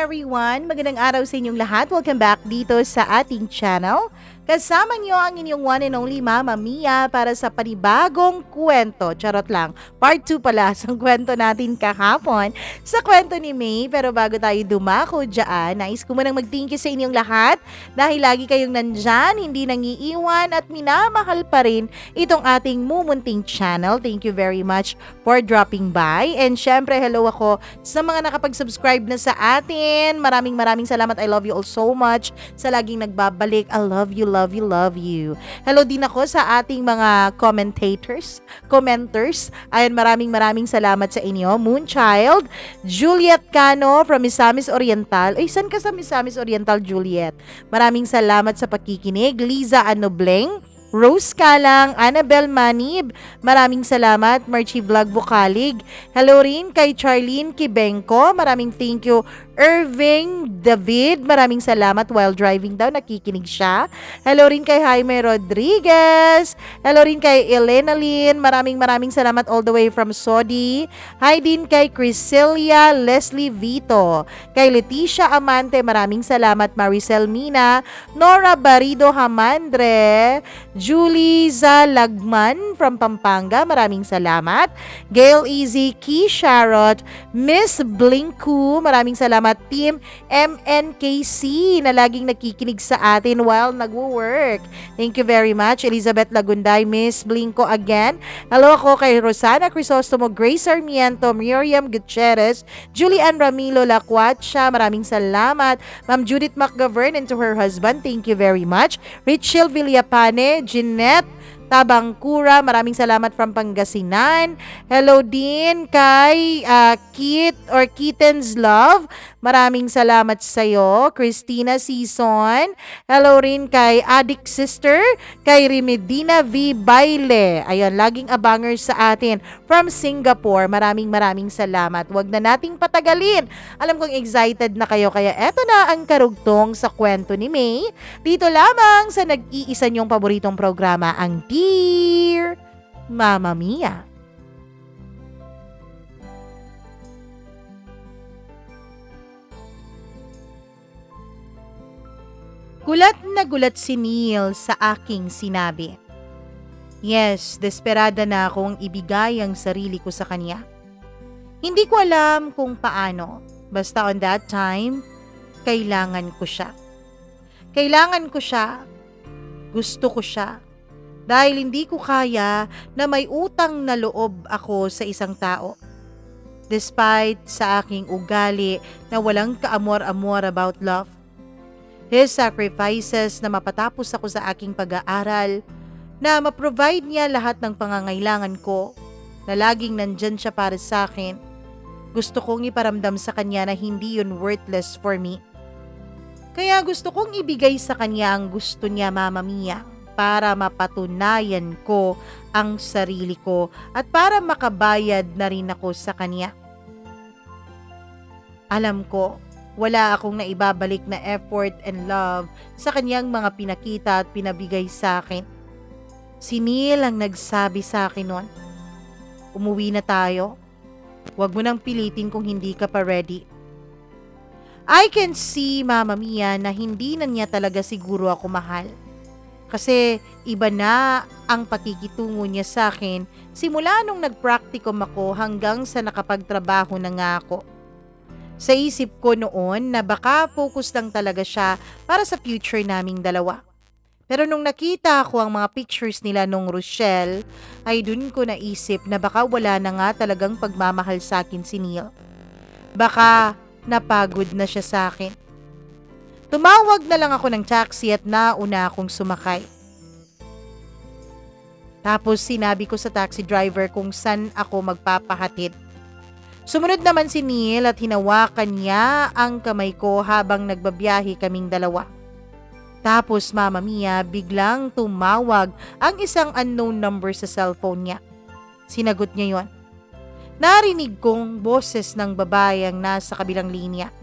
everyone! Magandang araw sa inyong lahat. Welcome back dito sa ating channel. Kasama niyo ang inyong one and only Mama Mia para sa panibagong kwento. Charot lang. Part 2 pala sa kwento natin kahapon sa kwento ni May. Pero bago tayo dumako dyan, nais ko munang mag-thank you sa inyong lahat dahil lagi kayong nandyan, hindi nangiiwan at minamahal pa rin itong ating mumunting channel. Thank you very much for dropping by. And syempre, hello ako sa mga nakapag-subscribe na sa atin. Maraming salamat. I love you all so much sa laging nagbabalik. I love you, love you, love you. Hello din ako sa ating mga commenters. Ayan, maraming salamat sa inyo. Moonchild, Juliet Cano from Misamis Oriental. Ay, saan ka sa Misamis Oriental, Juliet? Maraming salamat sa pakikinig. Liza Anobleng, Rose Kalang, Annabel Manib, maraming salamat. Marchi Vlog Vocalig, hello rin kay Charlene Kibenko, maraming thank you. Irving David, maraming salamat. While driving daw, nakikinig siya. Hello rin kay Jaime Rodriguez, hello rin kay Elena Lynn, maraming salamat all the way from Saudi. Hi din kay Criselia Leslie Vito, kay Leticia Amante, maraming salamat. Maricel Mina, Nora Barido Hamandre, Julie Zalagman from Pampanga, maraming salamat. Gail Easy, Key Sharot, Miss Blinku, maraming salamat. Team MNKC na laging nakikinig sa atin while nagwo-work. Thank you very much. Elizabeth Lagunday, Miss Blinko again. Hello ako kay Rosana Crisostomo, Grace Sarmiento, Miriam Gutierrez, Julian Ramilo Lacuacha, maraming salamat. Ma'am Judith McGovern and to her husband, thank you very much. Richel Villapane, Jeanette Tabangkura, maraming salamat from Pangasinan. Hello din kay Kit or Kitten's Love, maraming salamat sa'yo. Christina Season, hello rin kay Adik Sister, kay Remedina V. Baile, ayan, laging abangers sa atin from Singapore, maraming salamat. Wag na nating patagalin, alam kong excited na kayo, kaya eto na ang karugtong sa kwento ni May, dito lamang sa nag-iisa niyong paboritong programa, ang Dear Mama Mia. Gulat na gulat si Neil sa aking sinabi. Yes, desperada na akong ibigay ang sarili ko sa kanya. Hindi ko alam kung paano, basta on that time, kailangan ko siya. Kailangan ko siya, gusto ko siya, dahil hindi ko kaya na may utang na loob ako sa isang tao. Despite sa aking ugali na walang kaamor-amor about love. His sacrifices na mapatapos ako sa aking pag-aaral, na ma-provide niya lahat ng pangangailangan ko, na laging nandyan siya para sa akin. Gusto kong iparamdam sa kanya na hindi yun worthless for me. Kaya gusto kong ibigay sa kanya ang gusto niya, Mama Mia, para mapatunayan ko ang sarili ko at para makabayad na rin ako sa kanya. Alam ko, wala akong naibabalik na effort and love sa kanyang mga pinakita at pinabigay sa akin. Si Neil ang nagsabi sa akin noon, umuwi na tayo. Huwag mo nang pilitin kung hindi ka pa ready. I can see, Mama Mia, na hindi na niya talaga siguro ako mahal. Kasi iba na ang pakikitungo niya sa akin simula nung nag-practicum ako hanggang sa nakapagtrabaho na nga ako. Sa isip ko noon na baka focus lang talaga siya para sa future naming dalawa. Pero nung nakita ko ang mga pictures nila nung Rochelle, ay dun ko naisip na baka wala na nga talagang pagmamahal sa akin si Neil. Baka napagod na siya sa akin. Tumawag na lang ako ng taxi at nauna akong sumakay. Tapos sinabi ko sa taxi driver kung saan ako magpapahatid. Sumunod naman si Neil at hinawakan niya ang kamay ko habang nagbabiyahe kaming dalawa. Tapos, Mama Mia, biglang tumawag ang isang unknown number sa cellphone niya. Sinagot niya yon. Narinig kong boses ng babae ang nasa kabilang linya.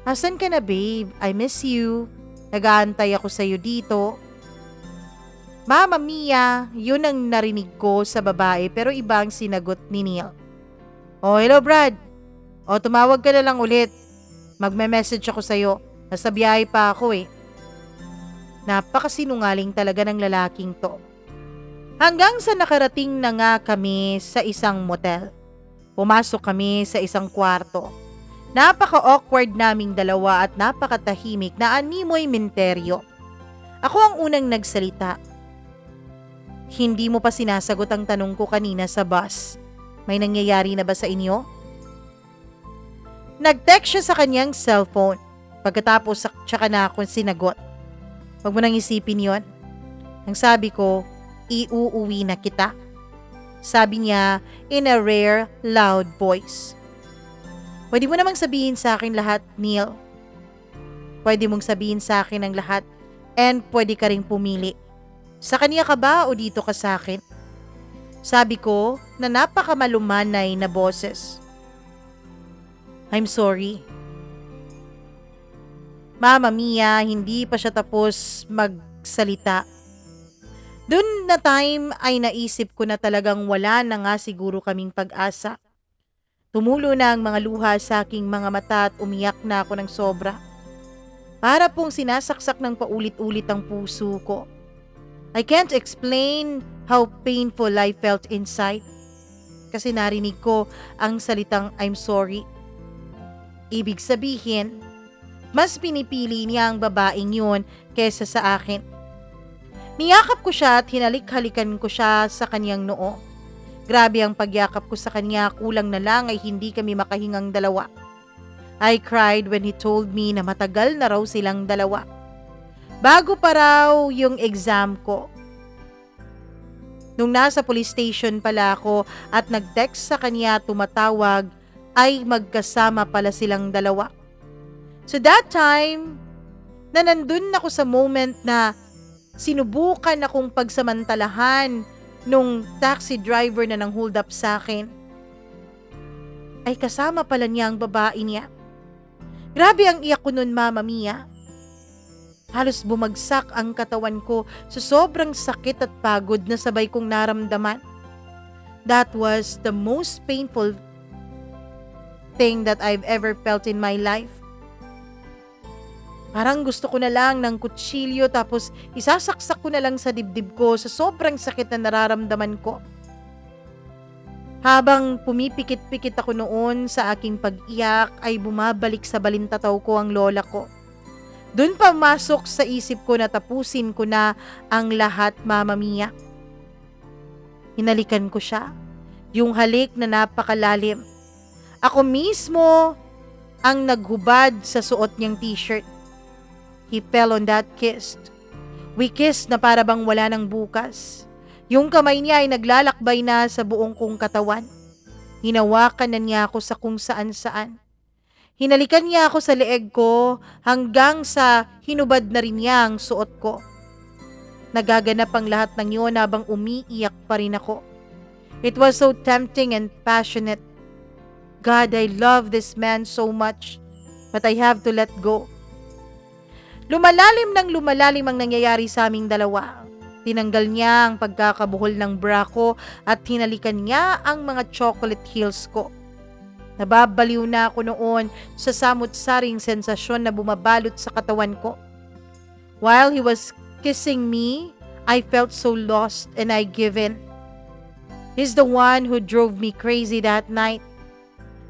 Asan ka na, babe? I miss you. Nag-aantay ako sa'yo dito. Mama Mia, yun ang narinig ko sa babae pero iba ang sinagot ni Neil. Oh, hello Brad. O, tumawag ka na lang ulit. Magme-message ako sa'yo. Nasa biyahe pa ako eh. Napakasinungaling talaga ng lalaking to. Hanggang sa nakarating na nga kami sa isang motel. Pumasok kami sa isang kwarto. Napaka-awkward naming dalawa at napakatahimik na animoy menteryo. Ako ang unang nagsalita. Hindi mo pa sinasagot ang tanong ko kanina sa bus. May nangyayari na ba sa inyo? Nag-text siya sa kanyang cellphone. Pagkatapos tsaka na ako sinagot. Huwag mo nang isipin yon. Ang sabi ko, iuuwi na kita. Sabi niya in a rare, loud voice. Pwede mo namang sabihin sa akin lahat, Neil. Pwede mong sabihin sa akin ang lahat and pwede ka ring pumili. Sa kanya ka ba o dito ka sa akin? Sabi ko na napakamalumanay na boses. I'm sorry. Mama Mia, hindi pa siya tapos magsalita. Doon na time ay naisip ko na talagang wala na nga siguro kaming pag-asa. Tumulo na ang mga luha sa aking mga mata at umiyak na ako ng sobra. Para pong sinasaksak ng paulit-ulit ang puso ko. I can't explain how painful I felt inside. Kasi narinig ko ang salitang I'm sorry. Ibig sabihin, mas pinipili niya ang babaeng yun kesa sa akin. Niyakap ko siya at hinalik-halikan ko siya sa kanyang noo. Grabe ang pagyakap ko sa kanya, kulang na lang ay hindi kami makahingang dalawa. I cried when he told me na matagal na raw silang dalawa. Bago pa raw yung exam ko. Nung nasa police station pala ako at nag-text sa kanya tumatawag, ay magkasama pala silang dalawa. So that time, na nandun ako sa moment na sinubukan akong pagsamantalahan nung taxi driver na nang hold up sa akin, ay kasama pala niya ang babae niya. Grabe ang iyak ko nun, Mama Mia. Halos bumagsak ang katawan ko sa sobrang sakit at pagod na sabay kong naramdaman. That was the most painful thing that I've ever felt in my life. Parang gusto ko na lang ng kutsilyo tapos isasaksak ko na lang sa dibdib ko sa sobrang sakit na nararamdaman ko. Habang pumipikit-pikit ako noon sa aking pag-iyak ay bumabalik sa balintataw ko ang lola ko. Doon pa masok sa isip ko na tapusin ko na ang lahat, Mama Mia. Hinalikan ko siya, yung halik na napakalalim. Ako mismo ang naghubad sa suot niyang t-shirt. He fell on that kiss. We kissed na para bang wala ng bukas. Yung kamay niya ay naglalakbay na sa buong kong katawan. Hinawakan na niya ako sa kung saan-saan. Hinalikan niya ako sa leeg ko hanggang sa hinubad na rin niya ang suot ko. Nagaganap ang lahat ng yun habang umiiyak pa rin ako. It was so tempting and passionate. God, I love this man so much, but I have to let go. Lumalalim ng lumalalim ang nangyayari sa aming dalawa. Tinanggal niya ang pagkakabuhol ng bra ko at hinalikan niya ang mga chocolate heels ko. Nababaliw na ako noon sa samut-saring sensasyon na bumabalot sa katawan ko. While he was kissing me, I felt so lost and I given. He's the one who drove me crazy that night.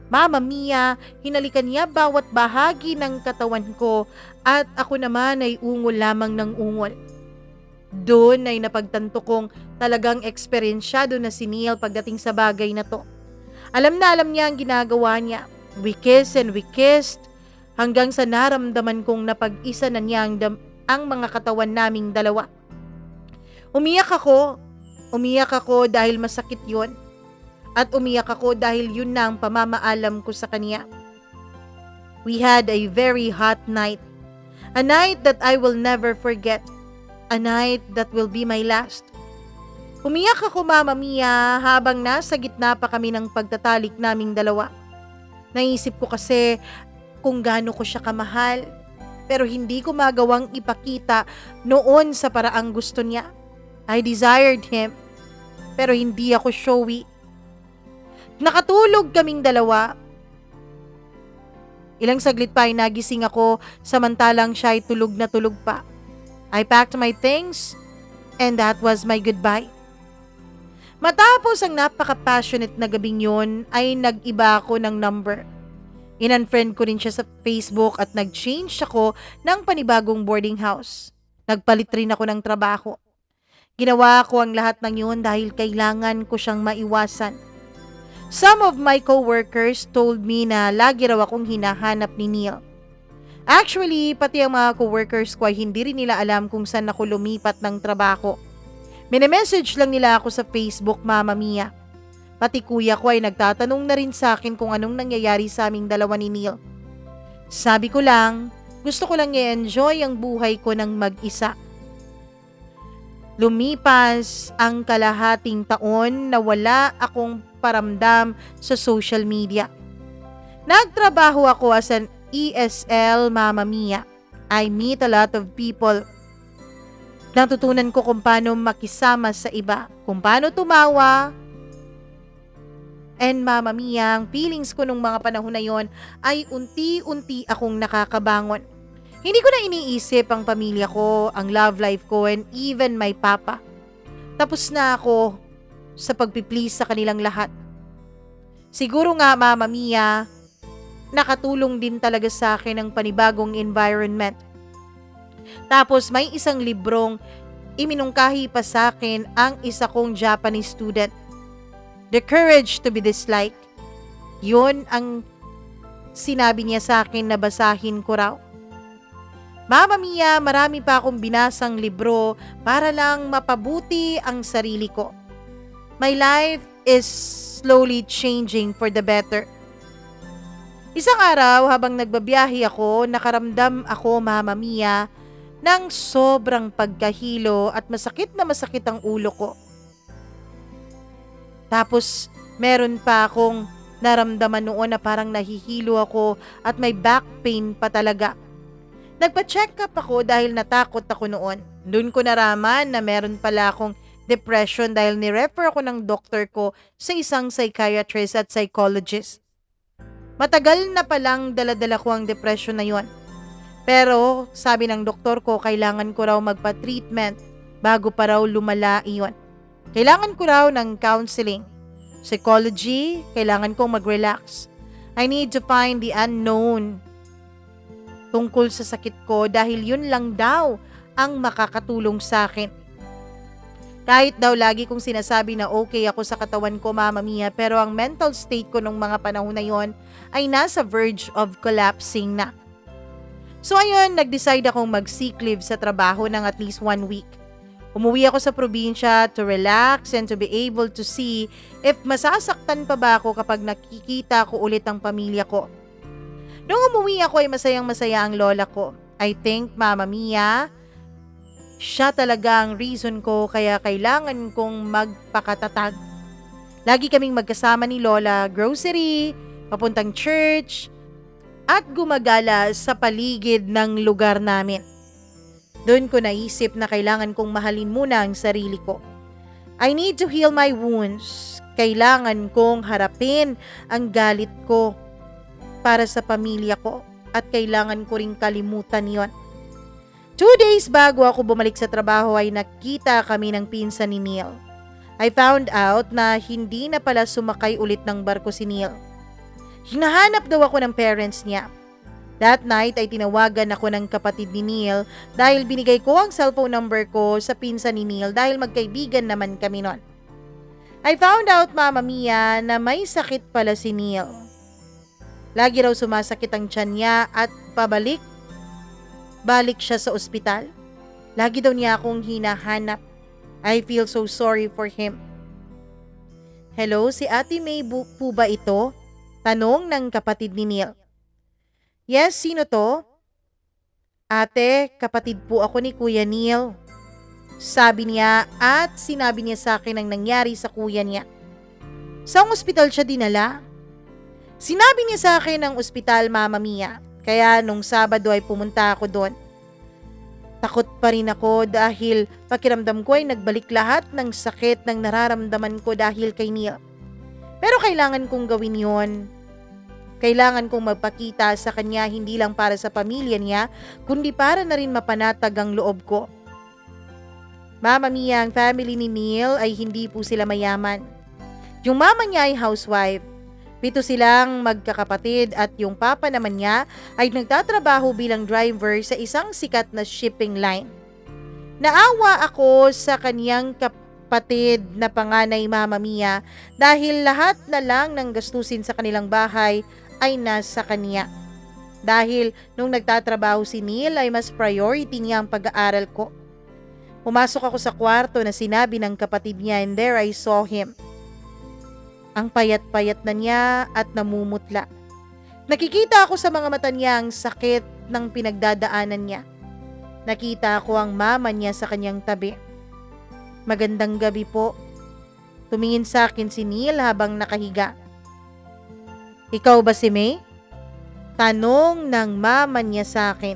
Mama Mia, hinalikan niya bawat bahagi ng katawan ko at ako naman ay ungol lamang ng ungol. Doon ay napagtanto kong talagang eksperensyado na si Neil pagdating sa bagay na to. Alam na alam niya ang ginagawa niya. We kissed and we kissed hanggang sa naramdaman kong napag-isa na niya ang mga katawan naming dalawa. Umiyak ako dahil masakit yon. At umiyak ako dahil yun na ang pamamaalam ko sa kanya. We had a very hot night. A night that I will never forget. A night that will be my last. Umiyak ako, Mama Mia, habang nasa gitna pa kami ng pagtatalik naming dalawa. Naisip ko kasi kung gaano ko siya kamahal, pero hindi ko magawang ipakita noon sa paraang gusto niya. I desired him, pero hindi ako showy. Nakatulog kaming dalawa. Ilang saglit pa ay nagising ako samantalang siya ay tulog na tulog pa. I packed my things and that was my goodbye. Matapos ang napaka-passionate na gabing yun ay nag-iba ako ng number. In-unfriend ko rin siya sa Facebook at nag-change ako ng panibagong boarding house. Nagpalit rin ako ng trabaho. Ginawa ko ang lahat ng yun dahil kailangan ko siyang maiwasan. Some of my co-workers told me na lagi raw akong hinahanap ni Neil. Actually, pati ang mga co-workers ko ay hindi rin nila alam kung saan ako lumipat ng trabaho. Mini-message lang nila ako sa Facebook, Mama Mia. Pati kuya ko ay nagtatanong na rin sa akin kung anong nangyayari sa aming dalawa ni Neil. Sabi ko lang, gusto ko lang i-enjoy ang buhay ko ng mag-isa. Lumipas ang kalahating taon na wala akong paramdam sa social media. Nagtrabaho ako as an ESL, Mama Mia. I meet a lot of people. Natutunan ko kung paano makisama sa iba, kung paano tumawa. And Mama Mia, ang feelings ko nung mga panahon na yon ay unti-unti akong nakakabangon. Hindi ko na iniisip ang pamilya ko, ang love life ko, and even my papa. Tapos na ako sa pagpiplease sa kanilang lahat. Siguro nga, Mama Mia, nakatulong din talaga sa akin ang panibagong environment. Tapos may isang librong iminungkahi pa sa akin ang isa kong Japanese student. The Courage to be Disliked. Yun ang sinabi niya sa akin na basahin ko raw. Mama Mia, marami pa akong binasang libro para lang mapabuti ang sarili ko. My life is slowly changing for the better. Isang araw habang nagbabiyahe ako, nakaramdam ako, Mama Mia, ng sobrang pagkahilo at masakit na masakit ang ulo ko. Tapos meron pa akong naramdaman noon na parang nahihilo ako at may back pain pa talaga. Nagpa-check up ako dahil natakot ako noon. Doon ko naraman na meron pala akong depression dahil ni-refer ako ng doktor ko sa isang psychiatrist at psychologist. Matagal na palang daladala ko ang depression na yon. Pero sabi ng doktor ko kailangan ko raw magpa-treatment bago pa raw lumala iyon. Kailangan ko raw ng counseling, psychology, kailangan kong mag-relax. I need to find the unknown tungkol sa sakit ko dahil yun lang daw ang makakatulong sa akin. Kahit daw lagi kong sinasabi na okay ako sa katawan ko, Mama Mia, pero ang mental state ko nung mga panahon na yon ay nasa verge of collapsing na. So ayun, nag-decide akong mag-sick leave sa trabaho ng at least 1 week. Umuwi ako sa probinsya to relax and to be able to see if masasaktan pa ba ako kapag nakikita ko ulit ang pamilya ko. Nung umuwi ako ay masayang-masaya ang lola ko. I think, Mama Mia, siya talaga ang reason ko kaya kailangan kong magpakatatag. Lagi kaming magkasama ni Lola, grocery, papuntang church, at gumagala sa paligid ng lugar namin. Doon ko naisip na kailangan kong mahalin muna ang sarili ko. I need to heal my wounds. Kailangan kong harapin ang galit ko para sa pamilya ko at kailangan ko ring kalimutan yon. 2 days bago ako bumalik sa trabaho ay nakita kami ng pinsan ni Neil. I found out na hindi na pala sumakay ulit ng barko si Neil. Hinahanap daw ako ng parents niya. That night ay tinawagan ako ng kapatid ni Neil dahil binigay ko ang cellphone number ko sa pinsan ni Neil dahil magkaibigan naman kami nun. I found out, Mama Mia, na may sakit pala si Neil. Lagi raw sumasakit ang tiyan niya at pabalik siya sa ospital. Lagi daw niya akong hinahanap. I feel so sorry for him. Hello, si Ate May po ba ito? Tanong ng kapatid ni Neil. Yes, sino to? Ate, kapatid po ako ni Kuya Neil. Sabi niya at sinabi niya sa akin ang nangyari sa kuya niya. Saang ospital siya dinala? Sinabi niya sa akin ng ospital, Mama Mia. Kaya nung Sabado ay pumunta ako doon. Takot pa rin ako dahil pakiramdam ko ay nagbalik lahat ng sakit ng nararamdaman ko dahil kay Neil. Pero kailangan kong gawin yon. Kailangan kong magpakita sa kanya hindi lang para sa pamilya niya, kundi para na rin mapanatag ang loob ko. Mama Mia, ang family ni Neil ay hindi po sila mayaman. Yung mama niya ay housewife. 7 silang magkakapatid at yung papa naman niya ay nagtatrabaho bilang driver sa isang sikat na shipping line. Naawa ako sa kaniyang kapatid na panganay, Mama Mia, dahil lahat na lang ng gastusin sa kanilang bahay ay nasa kaniya. Dahil nung nagtatrabaho si Neil ay mas priority niya ang pag-aaral ko. Pumasok ako sa kwarto na sinabi ng kapatid niya and there I saw him. Ang payat-payat na niya at namumutla. Nakikita ako sa mga mata niya ang sakit ng pinagdadaanan niya. Nakita ko ang mama niya sa kanyang tabi. Magandang gabi po. Tumingin sa akin si Neil habang nakahiga. Ikaw ba si May? Tanong ng mama niya sa akin.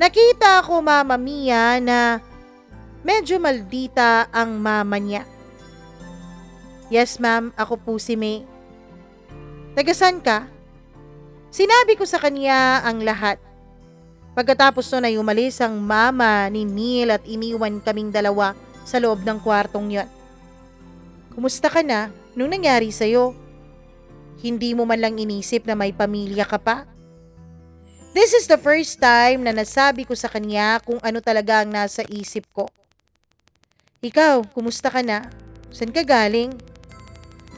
Nakita ko, Mama Mia, na medyo maldita ang mama niya. Yes ma'am, ako po si May. Tagasan ka? Sinabi ko sa kanya ang lahat. Pagkatapos nun ay umalis ang mama ni Neil at iniwan kaming dalawa sa loob ng kwartong yon. Kumusta ka na? Nung nangyari sa'yo? Hindi mo man lang inisip na may pamilya ka pa? This is the first time na nasabi ko sa kanya kung ano talaga ang nasa isip ko. Ikaw, kumusta ka na? Saan ka galing?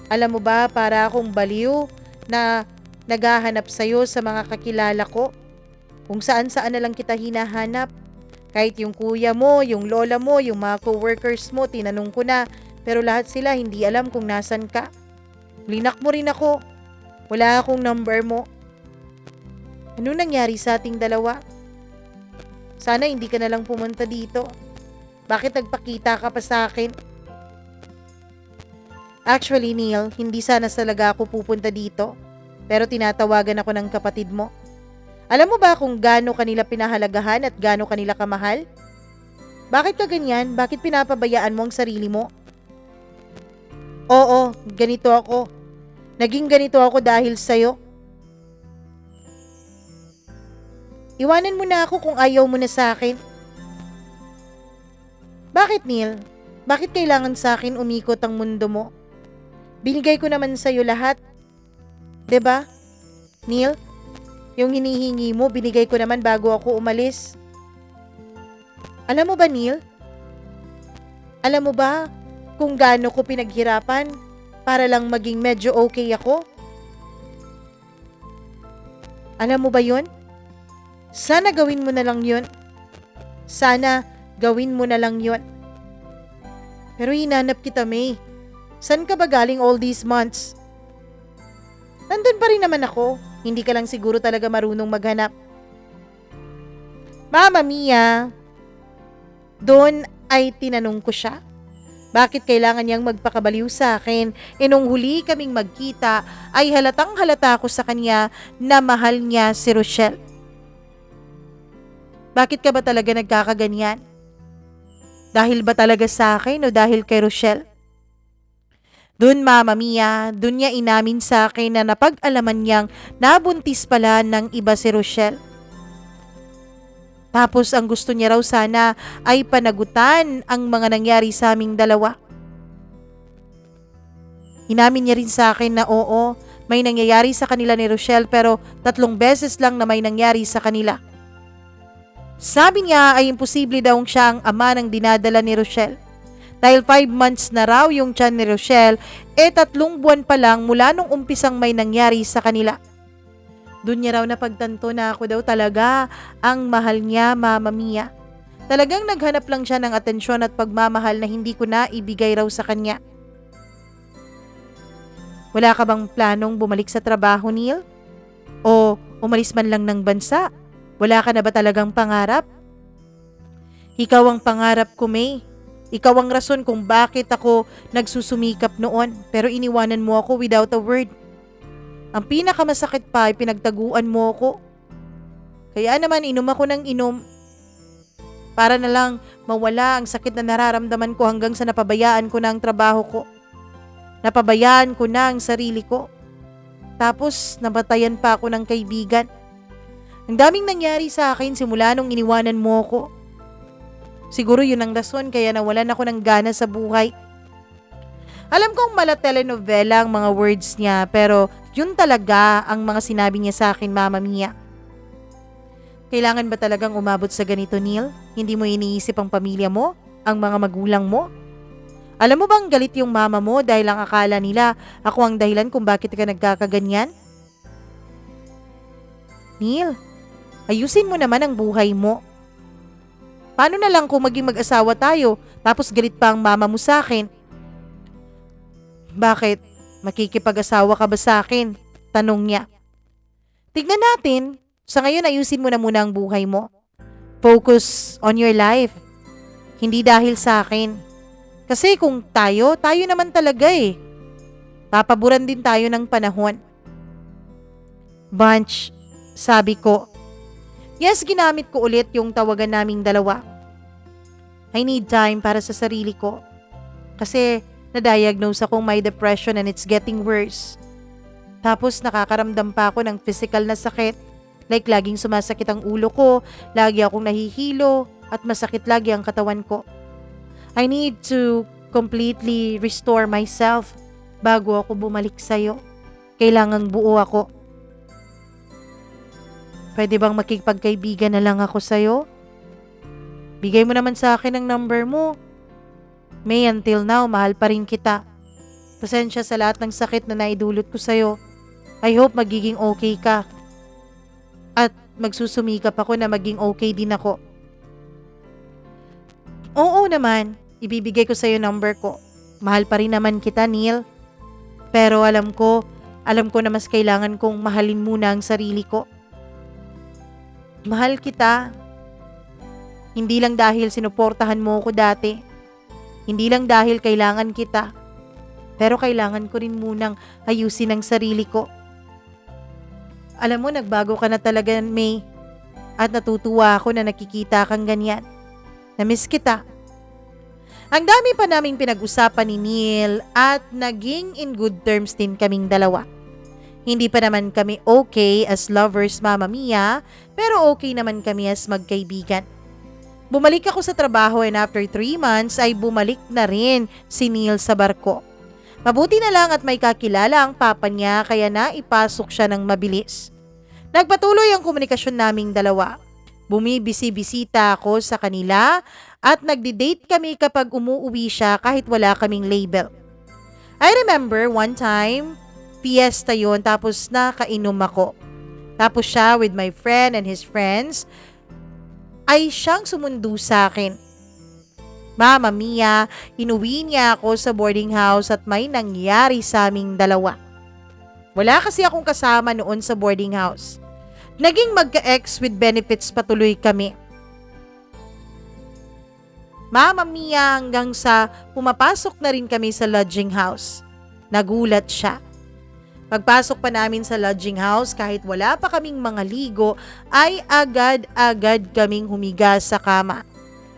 Alam mo ba, para akong baliw na naghahanap sa'yo sa mga kakilala ko. Kung saan-saan na lang kita hinahanap. Kahit yung kuya mo, yung lola mo, yung mga co-workers mo, tinanong ko na. Pero lahat sila hindi alam kung nasan ka. Linak mo rin ako. Wala akong number mo. Ano nangyari sa ating dalawa? Sana hindi ka na lang pumunta dito. Bakit nagpakita ka pa sa akin? Actually, Neil, hindi sana talaga ako pupunta dito. Pero tinatawagan ako ng kapatid mo. Alam mo ba kung gaano kanila pinahalagahan at gaano kanila kamahal? Bakit ka ganyan? Bakit pinapabayaan mo ang sarili mo? Oo, ganito ako. Naging ganito ako dahil sa'yo. Iwanan mo na ako kung ayaw mo na sa akin. Bakit, Neil? Bakit kailangan sa akin umikot ang mundo mo? Binigay ko naman sa'yo lahat. 'Di ba? Neil, yung hinihingi mo, binigay ko naman bago ako umalis. Alam mo ba, Neil? Alam mo ba kung gaano ko pinaghirapan para lang maging medyo okay ako? Alam mo ba yun? Sana gawin mo na lang yun. Sana gawin mo na lang yun. Pero hinanap kita, May. San ka ba galing all these months? Nandun pa rin naman ako. Hindi ka lang siguro talaga marunong maghanap. Mama Mia, doon ay tinanong ko siya. Bakit kailangan niyang magpakabaliw sa akin? Nung huli kaming magkita ay halatang halata ko sa kanya na mahal niya si Rochelle. Bakit ka ba talaga nagkakaganyan? Dahil ba talaga sa akin o dahil kay Rochelle? Doon, Mama Mia, doon niya inamin sa akin na napag-alaman niyang nabuntis pala ng iba si Rochelle. Tapos ang gusto niya raw sana ay panagutan ang mga nangyari sa aming dalawa. Inamin niya rin sa akin na oo, may nangyayari sa kanila ni Rochelle pero 3 beses lang na may nangyari sa kanila. Sabi niya ay imposible daw siya ang ama ng dinadala ni Rochelle. Dahil 5 months na raw yung tiyan ni Rochelle, 3 buwan pa lang mula nung umpisang may nangyari sa kanila. Doon niya raw napagtanto na ako daw talaga ang mahal niya, Mama Mia. Talagang naghanap lang siya ng atensyon at pagmamahal na hindi ko na ibigay raw sa kanya. Wala ka bang planong bumalik sa trabaho, Neil? O umalis man lang ng bansa? Wala ka na ba talagang pangarap? Ikaw ang pangarap ko, May. Ikaw ang rason kung bakit ako nagsusumikap noon pero iniwanan mo ako without a word. Ang pinakamasakit pa ay pinagtaguan mo ako. Kaya naman inom ako ng inom para na lang mawala ang sakit na nararamdaman ko hanggang sa napabayaan ko na ang trabaho ko. Napabayaan ko na ang sarili ko. Tapos namatayan pa ako ng kaibigan. Ang daming nangyari sa akin simula nung iniwanan mo ko. Siguro yun ang rason kaya nawalan ako ng gana sa buhay. Alam kong mala telenovela ang mga words niya pero yun talaga ang mga sinabi niya sa akin, Mama Mia. Kailangan ba talagang umabot sa ganito, Neil? Hindi mo iniisip ang pamilya mo? Ang mga magulang mo? Alam mo bang galit yung mama mo dahil ang akala nila ako ang dahilan kung bakit ka nagkakaganyan? Neil, ayusin mo naman ang buhay mo. Paano na lang kung maging mag-asawa tayo tapos galit pa ang mama mo sa akin? Bakit? Makikipag-asawa ka ba sa akin? Tanong niya. Tignan natin. Sa ngayon ayusin mo na muna ang buhay mo. Focus on your life. Hindi dahil sa akin. Kasi kung tayo naman talaga eh. Papaboran din tayo ng panahon. Bunch, sabi ko. Yes, ginamit ko ulit yung tawagan naming dalawa. I need time para sa sarili ko. Kasi na-diagnose akong may depression and it's getting worse. Tapos nakakaramdam pa ako ng physical na sakit. Like laging sumasakit ang ulo ko, lagi akong nahihilo, at masakit lagi ang katawan ko. I need to completely restore myself bago ako bumalik sa'yo. Kailangang buo ako. Pwede bang makipagkaibigan na lang ako sa'yo? Bigay mo naman sa akin ang number mo. May, until now, mahal pa rin kita. Pasensya sa lahat ng sakit na naidulot ko sa'yo. I hope magiging okay ka. At magsusumikap ako na maging okay din ako. Oo naman, ibibigay ko sa'yo number ko. Mahal pa rin naman kita, Neil. Pero alam ko na mas kailangan kong mahalin muna ang sarili ko. Mahal kita. Hindi lang dahil sinuportahan mo ko dati. Hindi lang dahil kailangan kita. Pero kailangan ko rin munang ayusin ang sarili ko. Alam mo, nagbago ka na talaga, May. At natutuwa ako na nakikita kang ganyan. Namiss kita. Ang dami pa naming pinag-usapan ni Neil at naging in good terms din kaming dalawa. Hindi pa naman kami okay as lovers, Mama Mia, pero okay naman kami as magkaibigan. Bumalik ako sa trabaho and after 3 months ay bumalik na rin si Neil sa barko. Mabuti na lang at may kakilala ang papa niya kaya naipasok siya ng mabilis. Nagpatuloy ang komunikasyon naming dalawa. Bumibisi-bisita ako sa kanila at nagdi-date kami kapag umuuwi siya kahit wala kaming label. I remember one time, fiesta yon tapos nakainom ako. Tapos siya with my friend and his friends ay siyang sumundo sa akin. Mama Mia, inuwi niya ako sa boarding house at may nangyari sa aming dalawa. Wala kasi akong kasama noon sa boarding house. Naging magka-ex with benefits patuloy kami. Mama Mia, hanggang sa pumapasok na rin kami sa lodging house. Nagulat siya. Pagpasok pa namin sa lodging house kahit wala pa kaming mga ligo ay agad-agad kaming humiga sa kama.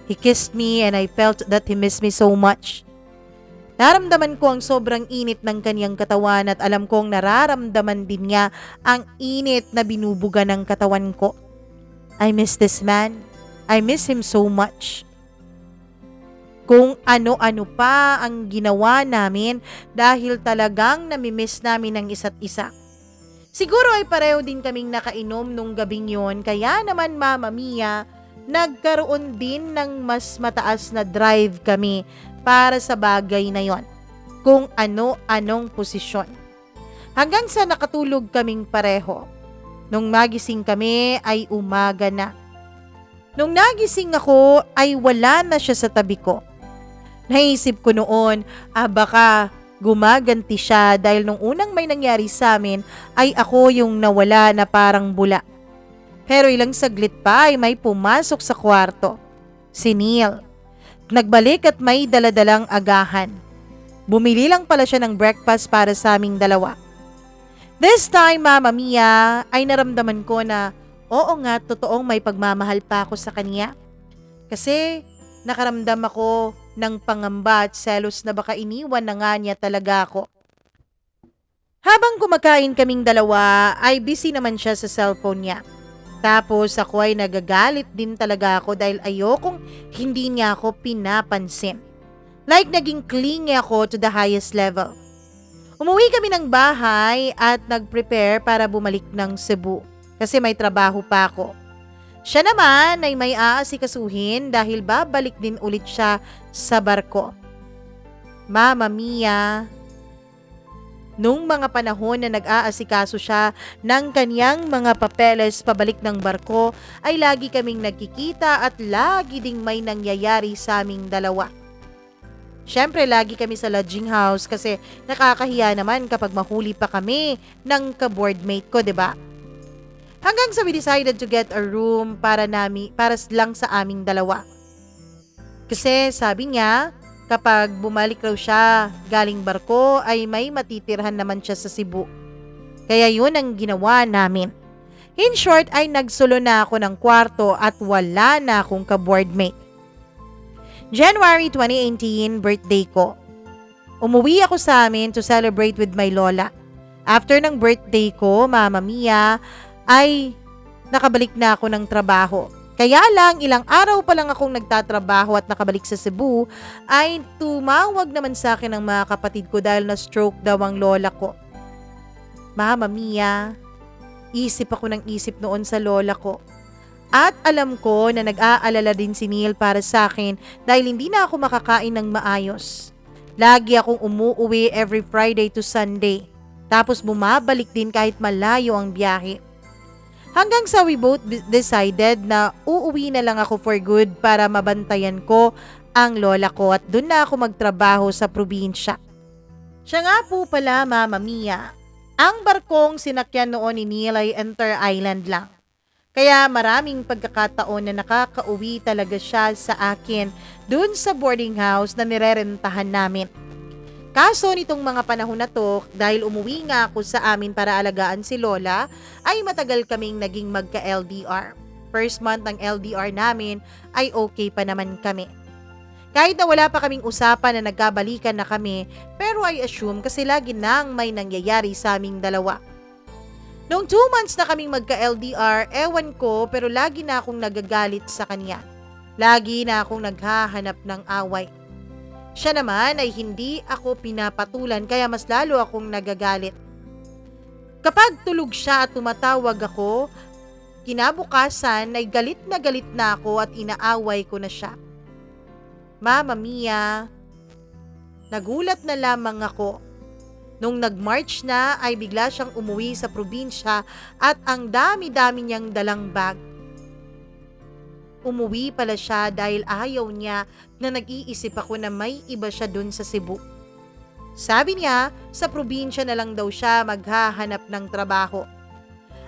He kissed me and I felt that he missed me so much. Naramdaman ko ang sobrang init ng kanyang katawan at alam kong nararamdaman din niya ang init na binubuga ng katawan ko. I miss this man. I miss him so much. Kung ano-ano pa ang ginawa namin dahil talagang namimiss namin ang isa't isa. Siguro ay pareho din kaming nakainom nung gabing yon kaya naman Mama Mia, nagkaroon din ng mas mataas na drive kami para sa bagay na yon, kung ano-anong posisyon. Hanggang sa nakatulog kaming pareho. Nung magising kami ay umaga na. Nung nagising ako ay wala na siya sa tabi ko. Naisip ko noon, baka gumaganti siya dahil nung unang may nangyari sa amin ay ako yung nawala na parang bula. Pero ilang saglit pa ay may pumasok sa kwarto. Si Neil. Nagbalik at may daladalang agahan. Bumili lang pala siya ng breakfast para sa aming dalawa. This time, Mama Mia, ay naramdaman ko na oo nga, totoong may pagmamahal pa ako sa kanya. Kasi nakaramdam ako ng pangamba at selos na baka iniwan na nga niya talaga ako. Habang kumakain kaming dalawa ay busy naman siya sa cellphone niya. Tapos ako ay nagagalit din talaga ako dahil ayokong hindi niya ako pinapansin. Like naging clingy ako to the highest level. Umuwi kami ng bahay at nag-prepare para bumalik ng Cebu kasi may trabaho pa ako. Siya naman ay may aasikasuhin dahil babalik din ulit siya sa barko. Mama Mia, nung mga panahon na nag-aasikaso siya ng kanyang mga papeles pabalik ng barko ay lagi kaming nagkikita at lagi ding may nangyayari sa aming dalawa. Siyempre, lagi kami sa lodging house kasi nakakahiya naman kapag mahuli pa kami ng ka-boardmate ko, 'di ba? Hanggang sa we decided to get a room para lang sa aming dalawa. Kasi sabi niya, kapag bumalik raw siya galing barko ay may matitirhan naman siya sa Cebu. Kaya yun ang ginawa namin. In short ay nagsulo na ako ng kwarto at wala na akong ka-boardmate. January 2018, birthday ko. Umuwi ako sa amin to celebrate with my lola. After ng birthday ko, Mama Mia, ay nakabalik na ako ng trabaho. Kaya lang, ilang araw pa lang akong nagtatrabaho at nakabalik sa Cebu, ay tumawag naman sa akin ang mga kapatid ko dahil na-stroke daw ang lola ko. Mama Mia, isip ako ng isip noon sa lola ko. At alam ko na nag-aalala din si Neil para sa akin dahil hindi na ako makakain ng maayos. Lagi akong umuuwi every Friday to Sunday. Tapos bumabalik din kahit malayo ang biyahe. Hanggang sa we both decided na uuwi na lang ako for good para mabantayan ko ang lola ko at doon na ako magtrabaho sa probinsya. Siya nga po pala, Mama Mia, ang barkong sinakyan noon ni Neil ay Enter Island lang. Kaya maraming pagkakataon na nakakauwi talaga siya sa akin dun sa boarding house na nirerentahan namin. Kaso nitong mga panahon na to, dahil umuwi nga ako sa amin para alagaan si Lola, ay matagal kaming naging magka-LDR. First month ng LDR namin ay okay pa naman kami. Kahit na wala pa kaming usapan na nagkabalikan na kami, pero I assume kasi lagi nang may nangyayari sa aming dalawa. Noong 2 months na kaming magka-LDR, ewan ko pero lagi na akong nagagalit sa kanya. Lagi na akong naghahanap ng away. Siya naman ay hindi ako pinapatulan kaya mas lalo akong nagagalit. Kapag tulog siya at tumatawag ako, kinabukasan ay galit na ako at inaaway ko na siya. Mama Mia, nagulat na lamang ako. Nung nag-March na ay bigla siyang umuwi sa probinsya at ang dami-dami niyang dalang bag. Umuwi pala siya dahil ayaw niya na nag-iisip ako na may iba siya dun sa Cebu. Sabi niya, sa probinsya na lang daw siya maghahanap ng trabaho.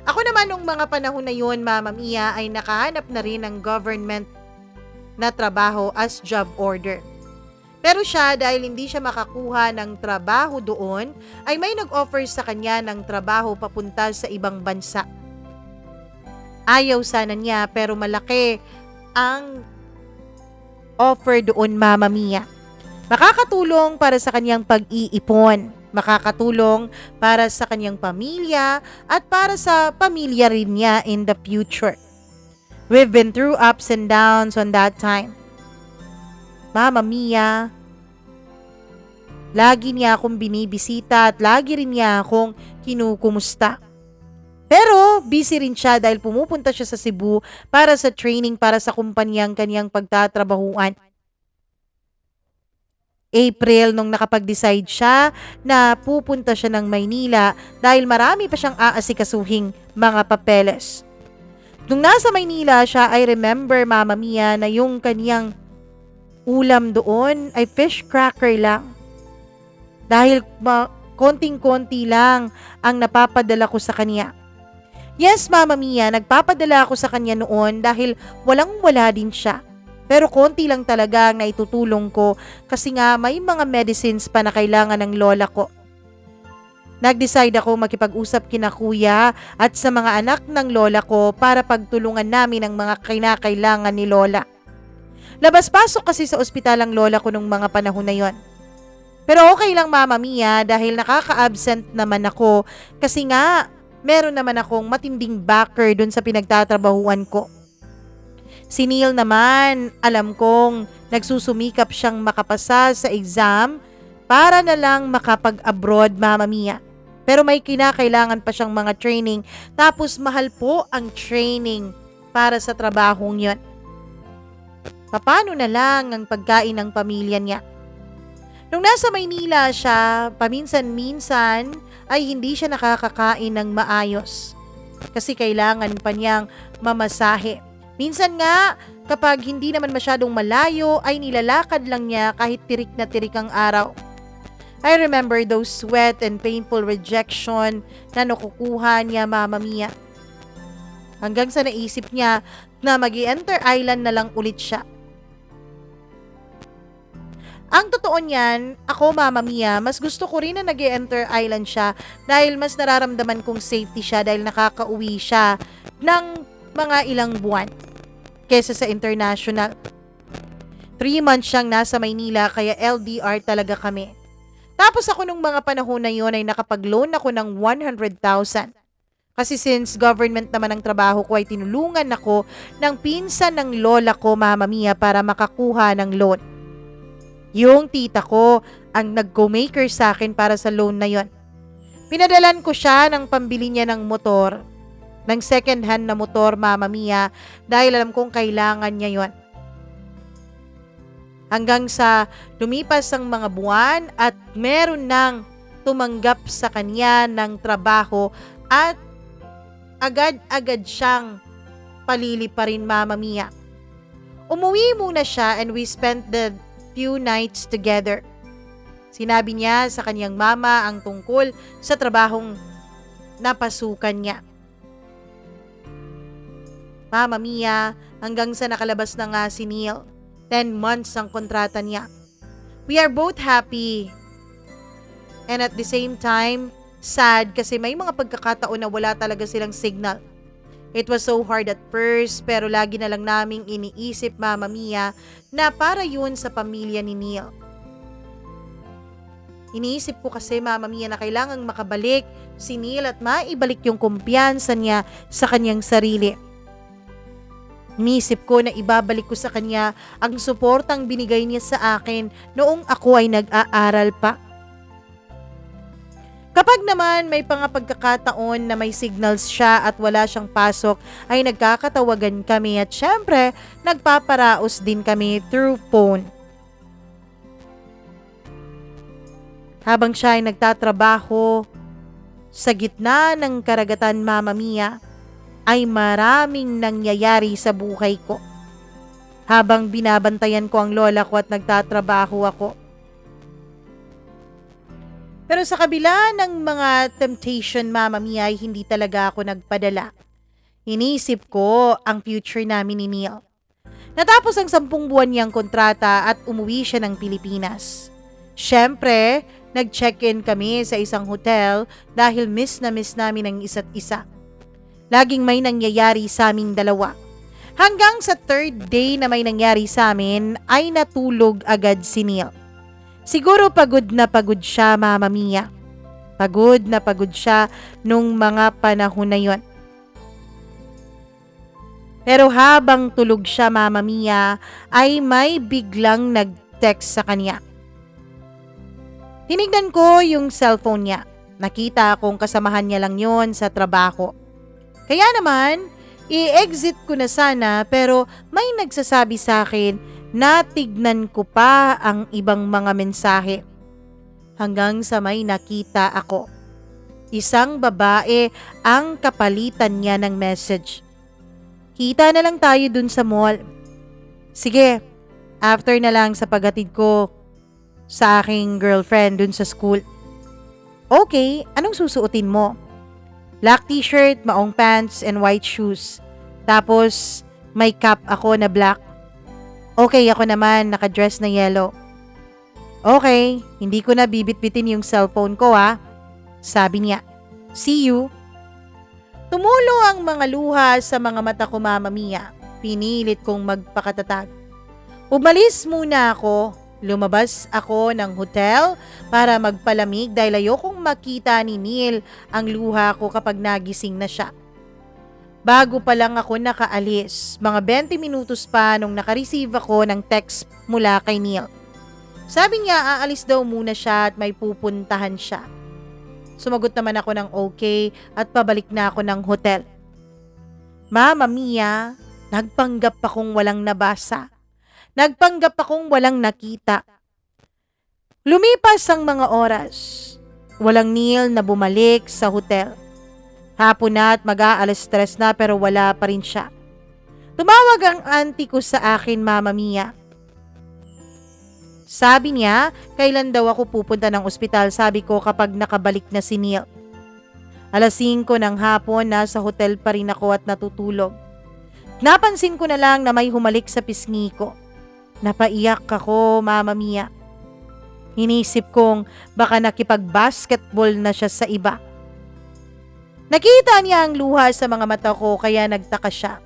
Ako naman nung mga panahon na yun, Mama Mia, ay nakahanap na rin ng government na trabaho as job order. Pero siya, dahil hindi siya makakuha ng trabaho doon, ay may nag-offer sa kanya ng trabaho papunta sa ibang bansa. Ayaw sana niya pero malaki ang offer doon, Mama Mia. Makakatulong para sa kanyang pag-iipon, makakatulong para sa kanyang pamilya at para sa pamilya rin niya in the future. We've been through ups and downs on that time. Mama Mia, lagi niya akong binibisita at lagi rin niya akong kinukumusta. Pero busy rin siya dahil pumupunta siya sa Cebu para sa training para sa kumpanyang kanyang pagtatrabahuan. April nung nakapag-decide siya na pupunta siya ng Maynila dahil marami pa siyang aasikasuhing mga papeles. Nung nasa Maynila siya, I remember, Mama Mia, na yung kanyang ulam doon ay fish cracker lang. Dahil konting-konti lang ang napapadala ko sa kanya. Yes, Mama Mia, nagpapadala ako sa kanya noon dahil walang-wala din siya. Pero konti lang talaga ang naitutulong ko kasi nga may mga medicines pa na kailangan ng lola ko. Nag-decide ako makipag-usap kina kuya at sa mga anak ng lola ko para pagtulungan namin ang mga kinakailangan ni lola. Labas-pasok kasi sa ospital ang lola ko nung mga panahon na yon. Pero okay lang Mama Mia dahil nakaka-absent naman ako kasi nga meron naman akong matinding backer dun sa pinagtatrabahuan ko. Si Neil naman, alam kong nagsusumikap siyang makapasa sa exam para na lang makapag-abroad, Mama Mia. Pero may kinakailangan pa siyang mga training, tapos mahal po ang training para sa trabahong yon. Paano na lang ang pagkain ng pamilya niya? Nung nasa Maynila siya, paminsan-minsan ay hindi siya nakakakain ng maayos kasi kailangan pa niyang mamasahe. Minsan nga, kapag hindi naman masyadong malayo, ay nilalakad lang niya kahit tirik na tirik ang araw. I remember those sweat and painful rejection na nakukuha niya, Mama Mia. Hanggang sa naisip niya na mag-i-enter island na lang ulit siya. Ang totoo niyan, ako Mama Mia, mas gusto ko rin na nag-i-enter island siya dahil mas nararamdaman kong safety siya dahil nakakauwi siya ng mga ilang buwan kesa sa international. 3 months siyang nasa Maynila kaya LDR talaga kami. Tapos ako nung mga panahon na yon ay nakapag-loan ako ng 100,000. Kasi since government naman ang trabaho ko ay tinulungan ako ng pinsan ng lola ko, Mama Mia, para makakuha ng loan. Yung tita ko ang nag-go-maker sa akin para sa loan na yon. Pinadalan ko siya ng pambili niya ng motor, ng second hand na motor, Mama Mia, dahil alam kong kailangan niya yon. Hanggang sa lumipas ang mga buwan at meron nang tumanggap sa kanya ng trabaho at agad-agad siyang paliliparin, Mama Mia. Umuwi muna siya and we spent the few nights together. Sinabi niya sa kanyang mama ang tungkol sa trabahong napasukan niya. Mama Mia, hanggang sa nakalabas na nga si Neil. 10 months ang kontrata niya. We are both happy. And at the same time, sad kasi may mga pagkakataon na wala talaga silang signal. It was so hard at first pero lagi na lang naming iniisip, Mama Mia, na para yun sa pamilya ni Neil. Iniisip ko kasi, Mama Mia, na kailangang makabalik si Neil at maibalik yung kumpiyansa niya sa kanyang sarili. Iniisip ko na ibabalik ko sa kanya ang suportang binigay niya sa akin noong ako ay nag-aaral pa. Kapag naman may mga pagkakataon na may signals siya at wala siyang pasok, ay nagkakatawagan kami at syempre, nagpaparaos din kami through phone. Habang siya ay nagtatrabaho sa gitna ng karagatan, Mama Mia, ay maraming nangyayari sa buhay ko. Habang binabantayan ko ang lola ko at nagtatrabaho ako. Pero sa kabila ng mga temptation, Mama Mia, ay hindi talaga ako nagpadala. Iniisip ko ang future namin ni Neil. Natapos ang 10 buwan niyang kontrata at umuwi siya ng Pilipinas. Siyempre, nag-check-in kami sa isang hotel dahil miss na miss namin ang isa't isa. Laging may nangyayari sa aming dalawa. Hanggang sa 3rd day na may nangyari sa amin, ay natulog agad si Neil. Siguro pagod na pagod siya, Mama Mia. Pagod na pagod siya nung mga panahon na yon. Pero habang tulog siya, Mama Mia, ay may biglang nag-text sa kanya. Tinignan ko yung cellphone niya. Nakita kong kasamahan niya lang yon sa trabaho. Kaya naman, i-exit ko na sana pero may nagsasabi sa akin na tignan ko pa ang ibang mga mensahe. Hanggang sa may nakita ako. Isang babae ang kapalitan niya ng message. Kita na lang tayo dun sa mall. Sige, after na lang sa paghatid ko sa aking girlfriend dun sa school. Okay, anong susuotin mo? Black t-shirt, maong pants, and white shoes. Tapos, may cap ako na black. Okay, ako naman, nakadress na yellow. Okay, hindi ko na bibitbitin yung cellphone ko ha. Sabi niya, see you. Tumulo ang mga luha sa mga mata ko, Mama Mia. Pinilit kong magpakatatag. Umalis muna ako, Lumabas ako ng hotel para magpalamig dahil ayokong makita ni Neil ang luha ko kapag nagising na siya. Bago pa lang ako nakaalis, mga 20 minutos pa nung nakareceive ako ng text mula kay Neil. Sabi niya aalis daw muna siya at may pupuntahan siya. Sumagot naman ako ng okay at pabalik na ako ng hotel. Mama Mia, nagpanggap akong walang nabasa. Nagpanggap akong walang nakita. Lumipas ang mga oras. Walang Neil na bumalik sa hotel. Hapon na at mag-aalas 3 na pero wala pa rin siya. Tumawag ang auntie ko sa akin, Mama Mia. Sabi niya, kailan daw ako pupunta ng ospital? Sabi ko kapag nakabalik na si Neil. Alas 5 ng hapon, nasa hotel pa rin ako at natutulog. Napansin ko na lang na may humalik sa pisngi ko. Napaiyak ako, Mama Mia. Inisip kong baka nakipag-basketball na siya sa iba. Nakita niya ang luha sa mga mata ko kaya nagtaka siya.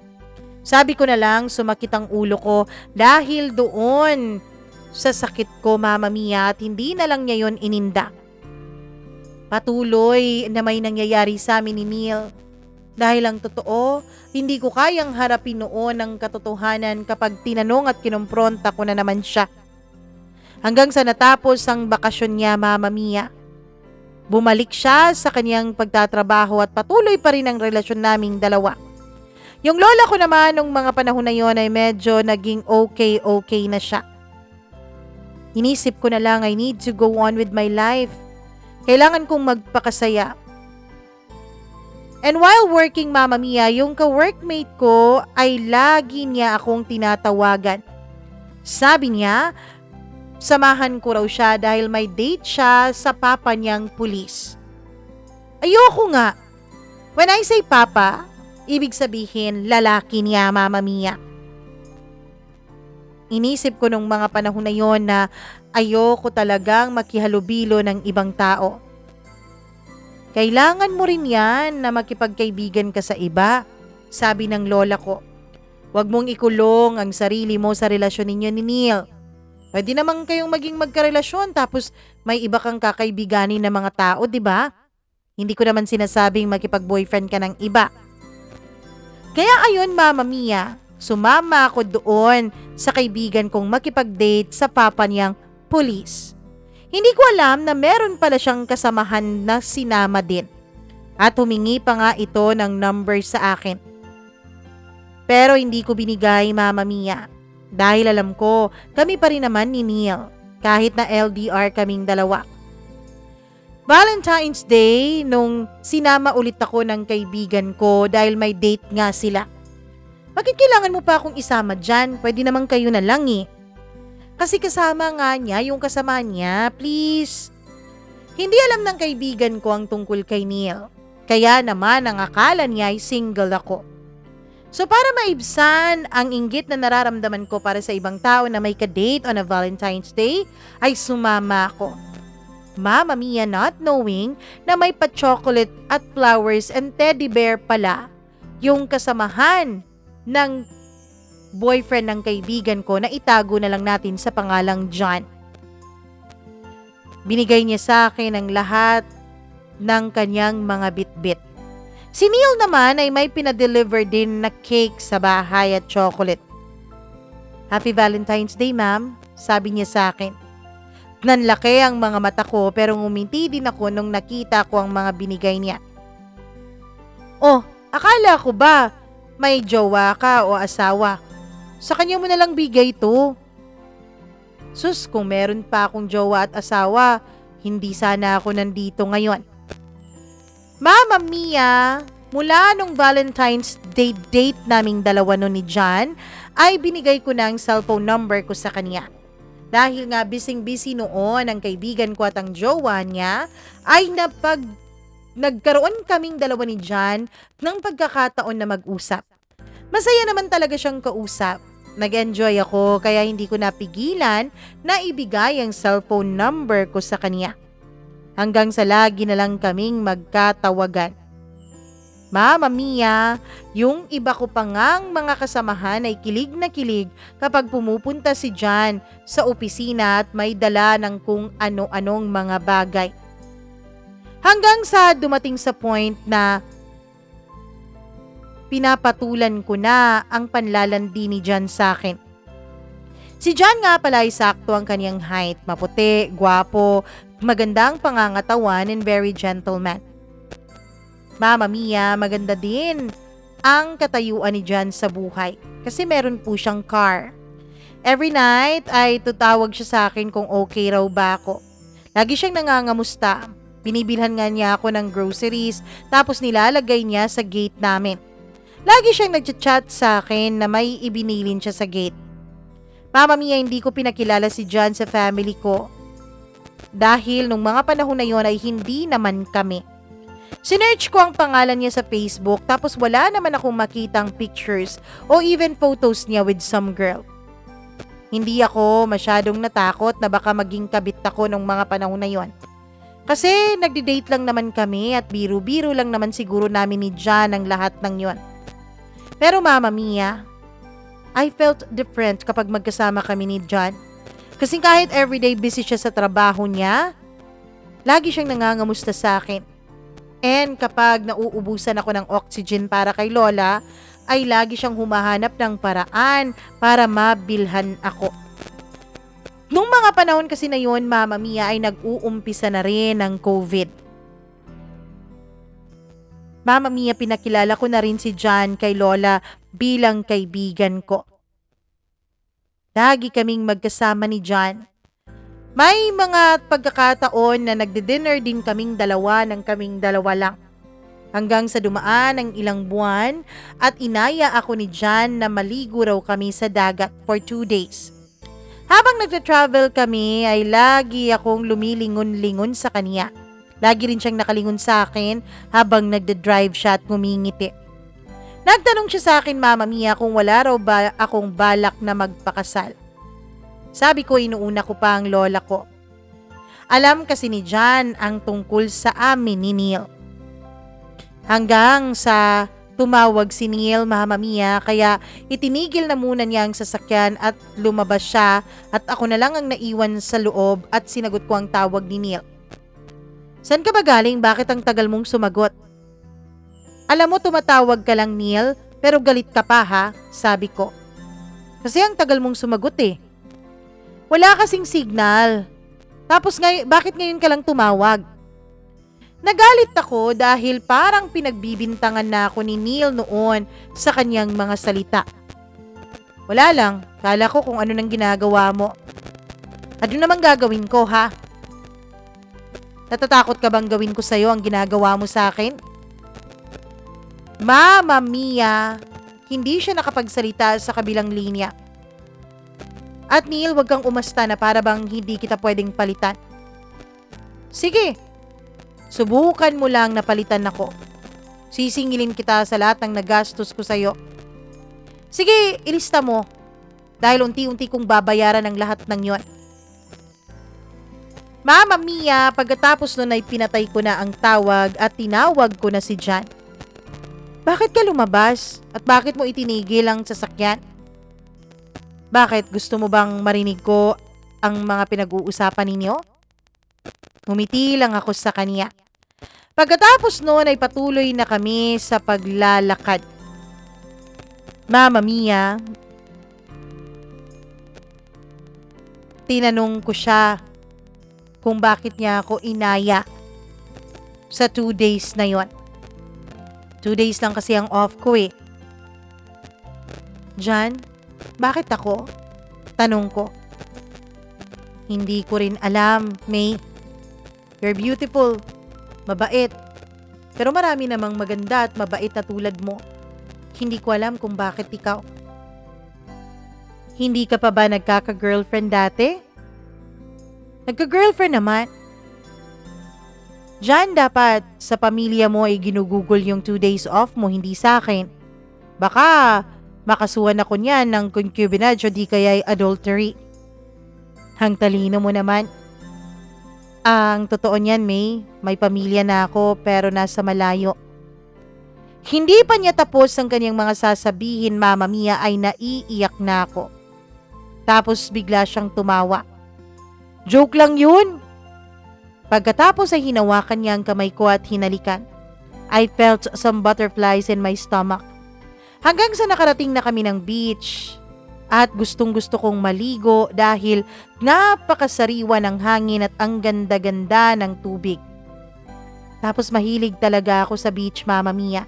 Sabi ko na lang sumakit ang ulo ko dahil doon sa sakit ko, Mama Mia, at hindi na lang niya yon ininda. Patuloy na may nangyayari sa amin ni Neil. Dahil ang totoo, hindi ko kayang harapin noon ang katotohanan kapag tinanong at kinompronta ko na naman siya. Hanggang sa natapos ang bakasyon niya, Mama Mia. Bumalik siya sa kanyang pagtatrabaho at patuloy pa rin ang relasyon naming dalawa. Yung lola ko naman nung mga panahon na yon ay medyo naging okay na siya. Inisip ko na lang I need to go on with my life. Kailangan kong magpakasaya. And while working, Mama Mia, yung ka-workmate ko ay lagi niya akong tinatawagan. Sabi niya, samahan ko raw siya dahil may date siya sa papa niyang pulis. Ayoko nga. When I say papa, ibig sabihin lalaki niya, Mama Mia. Inisip ko nung mga panahon na yon na ayoko talagang makihalubilo ng ibang tao. Kailangan mo rin yan na makipagkaibigan ka sa iba, sabi ng lola ko. Huwag mong ikulong ang sarili mo sa relasyon ninyo ni Neil. Pwede naman kayong maging magkarelasyon tapos may iba kang kakaibiganin na mga tao, di ba? Hindi ko naman sinasabing makipag-boyfriend ka ng iba. Kaya ayon, Mama Mia, sumama ako doon sa kaibigan kong makipag-date sa papa niyang pulis. Hindi ko alam na meron pala siyang kasamahan na sinama din. At humingi pa nga ito ng number sa akin. Pero hindi ko binigay, Mama Mia. Dahil alam ko, kami pa rin naman ni Neil. Kahit na LDR kaming dalawa. Valentine's Day, nung sinama ulit ako ng kaibigan ko dahil may date nga sila. Bakit kailangan mo pa akong isama dyan? Pwede naman kayo na lang eh. Kasi kasama nga niya yung kasama niya, please. Hindi alam ng kaibigan ko ang tungkol kay Neil. Kaya naman ang akala niya ay single ako. So para maibsan ang inggit na nararamdaman ko para sa ibang tao na may ka-date on a Valentine's Day, ay sumama ako. Mama Mia, not knowing na may pa-chocolate at flowers and teddy bear pala yung kasamahan ng boyfriend ng kaibigan ko na itago na lang natin sa pangalang John. Binigay niya sa akin ang lahat ng kanyang mga bitbit. Si Neil naman ay may pinadeliver din na cake sa bahay at chocolate. Happy Valentine's Day, ma'am, sabi niya sa akin. Nanlaki ang mga mata ko pero ngumiti din ako nung nakita ko ang mga binigay niya. Oh, akala ko ba may jowa ka o asawa? Sa kanya mo na lang bigay to. Sus, kung meron pa akong jowa at asawa, hindi sana ako nandito ngayon. Mama Mia, mula nung Valentine's Day date naming dalawa no ni John, ay binigay ko na ang cellphone number ko sa kanya. Dahil nga busy noon ang kaibigan ko at ang jowa niya, ay nagkaroon kaming dalawa ni John ng pagkakataon na mag-usap. Masaya naman talaga siyang kausap. Nag-enjoy ako kaya hindi ko napigilan na ibigay ang cellphone number ko sa kanya. Hanggang sa lagi na lang kaming magkatawagan. Mama Mia, yung iba ko pa ngang mga kasamahan ay kilig na kilig kapag pumupunta si John sa opisina at may dala ng kung ano-anong mga bagay. Hanggang sa dumating sa point na pinapatulan ko na ang panlalandi ni John sa akin. Si John nga pala ay sakto ang kaniyang height, maputi, gwapo, magandang pangangatawan and very gentleman. Mama Mia, maganda din ang katayuan ni John sa buhay kasi meron po siyang car. Every night ay tutawag siya sa akin kung okay raw ba ako. Lagi siyang nangangamusta. Binibilhan nga niya ako ng groceries tapos nilalagay niya sa gate namin. Lagi siyang nagchat-chat sa akin na may ibinilin siya sa gate. Mama Mia, hindi ko pinakilala si John sa family ko. Dahil nung mga panahon na yon ay hindi naman kami. Sinearch ko ang pangalan niya sa Facebook tapos wala naman akong makitang pictures o even photos niya with some girl. Hindi ako masyadong natakot na baka maging kabit ako nung mga panahon na yon. Kasi nagdi-date lang naman kami at biro-biro lang naman siguro namin ni John ang lahat ng yon. Pero Mama Mia, I felt different kapag magkasama kami ni John. Kasi kahit everyday busy siya sa trabaho niya, lagi siyang nangangamusta sa akin. And kapag nauubusan ako ng oxygen para kay Lola, ay lagi siyang humahanap ng paraan para mabilhan ako. Nung mga panahon kasi na yun, Mama Mia, ay nag-uumpisa na rin ng COVID. Mama Mia, pinakilala ko na rin si John kay Lola bilang kaibigan ko. Lagi kaming magkasama ni John. May mga pagkakataon na nagdi-dinner din kaming dalawa ng kaming dalawa lang. Hanggang sa dumaan ang ilang buwan at inaya ako ni John na maligo raw kami sa dagat for 2 days. Habang nagta-travel kami ay lagi akong lumilingon-lingon sa kanya. Lagi rin siyang nakalingon sa akin habang nagda-drive siya at ngumingiti. Nagtanong siya sa akin, Mama Mia, kung wala raw ba akong balak na magpakasal. Sabi ko, inuuna ko pa ang lola ko. Alam kasi ni John ang tungkol sa amin ni Neil. Hanggang sa tumawag si Neil, Mama Mia, kaya itinigil na muna niya ang sasakyan at lumabas siya at ako na lang ang naiwan sa loob at sinagot ko ang tawag ni Neil. Saan ka ba galing? Bakit ang tagal mong sumagot? Alam mo, tumatawag ka lang, Neil, pero galit ka pa ha, sabi ko. Kasi ang tagal mong sumagot eh. Wala kasing signal. Tapos bakit ngayon ka lang tumawag? Nagalit ako dahil parang pinagbibintangan na ako ni Neil noon sa kanyang mga salita. Wala lang, kala ko kung ano nang ginagawa mo. Ano namang gagawin ko ha? Natatakot ka bang gawin ko sa'yo ang ginagawa mo sa akin? Mama Mia, hindi siya nakapagsalita sa kabilang linya. At Neil, wag kang umasta na para bang hindi kita pwedeng palitan. Sige, subukan mo lang na palitan ako. Sisingilin kita sa lahat ng nagastos ko sa'yo. Sige, ilista mo. Dahil unti-unti kong babayaran ang lahat ng yon. Mama Mia, pagkatapos nun ay pinatay ko na ang tawag at tinawag ko na si John. Bakit ka lumabas? At bakit mo itinigil ang sasakyan? Bakit? Gusto mo bang marinig ko ang mga pinag-uusapan ninyo? Ngumiti lang ako sa kanya. Pagkatapos noon ay patuloy na kami sa paglalakad. Mama Mia, tinanong ko siya kung bakit niya ako inaya sa 2 days na yon. 2 days lang kasi ang off ko eh. John, bakit ako? Tanong ko. Hindi ko rin alam, May. You're beautiful, mabait. Pero marami namang maganda at mabait na tulad mo. Hindi ko alam kung bakit ikaw. Hindi ka pa ba nagkaka-girlfriend dati? Nagka-girlfriend naman. John, dapat sa pamilya mo ay ginugugol yung 2 days off mo, hindi sa akin. Baka makasuhan ako niyan ng concubinage o di kaya adultery. Ang talino mo naman. Ang totoo niyan, May pamilya na ako pero nasa malayo. Hindi pa niya tapos ang kanyang mga sasabihin, Mama Mia, ay naiiyak na ako. Tapos bigla siyang tumawa. Joke lang yun! Pagkatapos ay hinawakan niya ang kamay ko at hinalikan. I felt some butterflies in my stomach. Hanggang sa nakarating na kami ng beach. At gustong gusto kong maligo dahil napakasariwa ng hangin at ang ganda-ganda ng tubig. Tapos mahilig talaga ako sa beach, Mama Mia.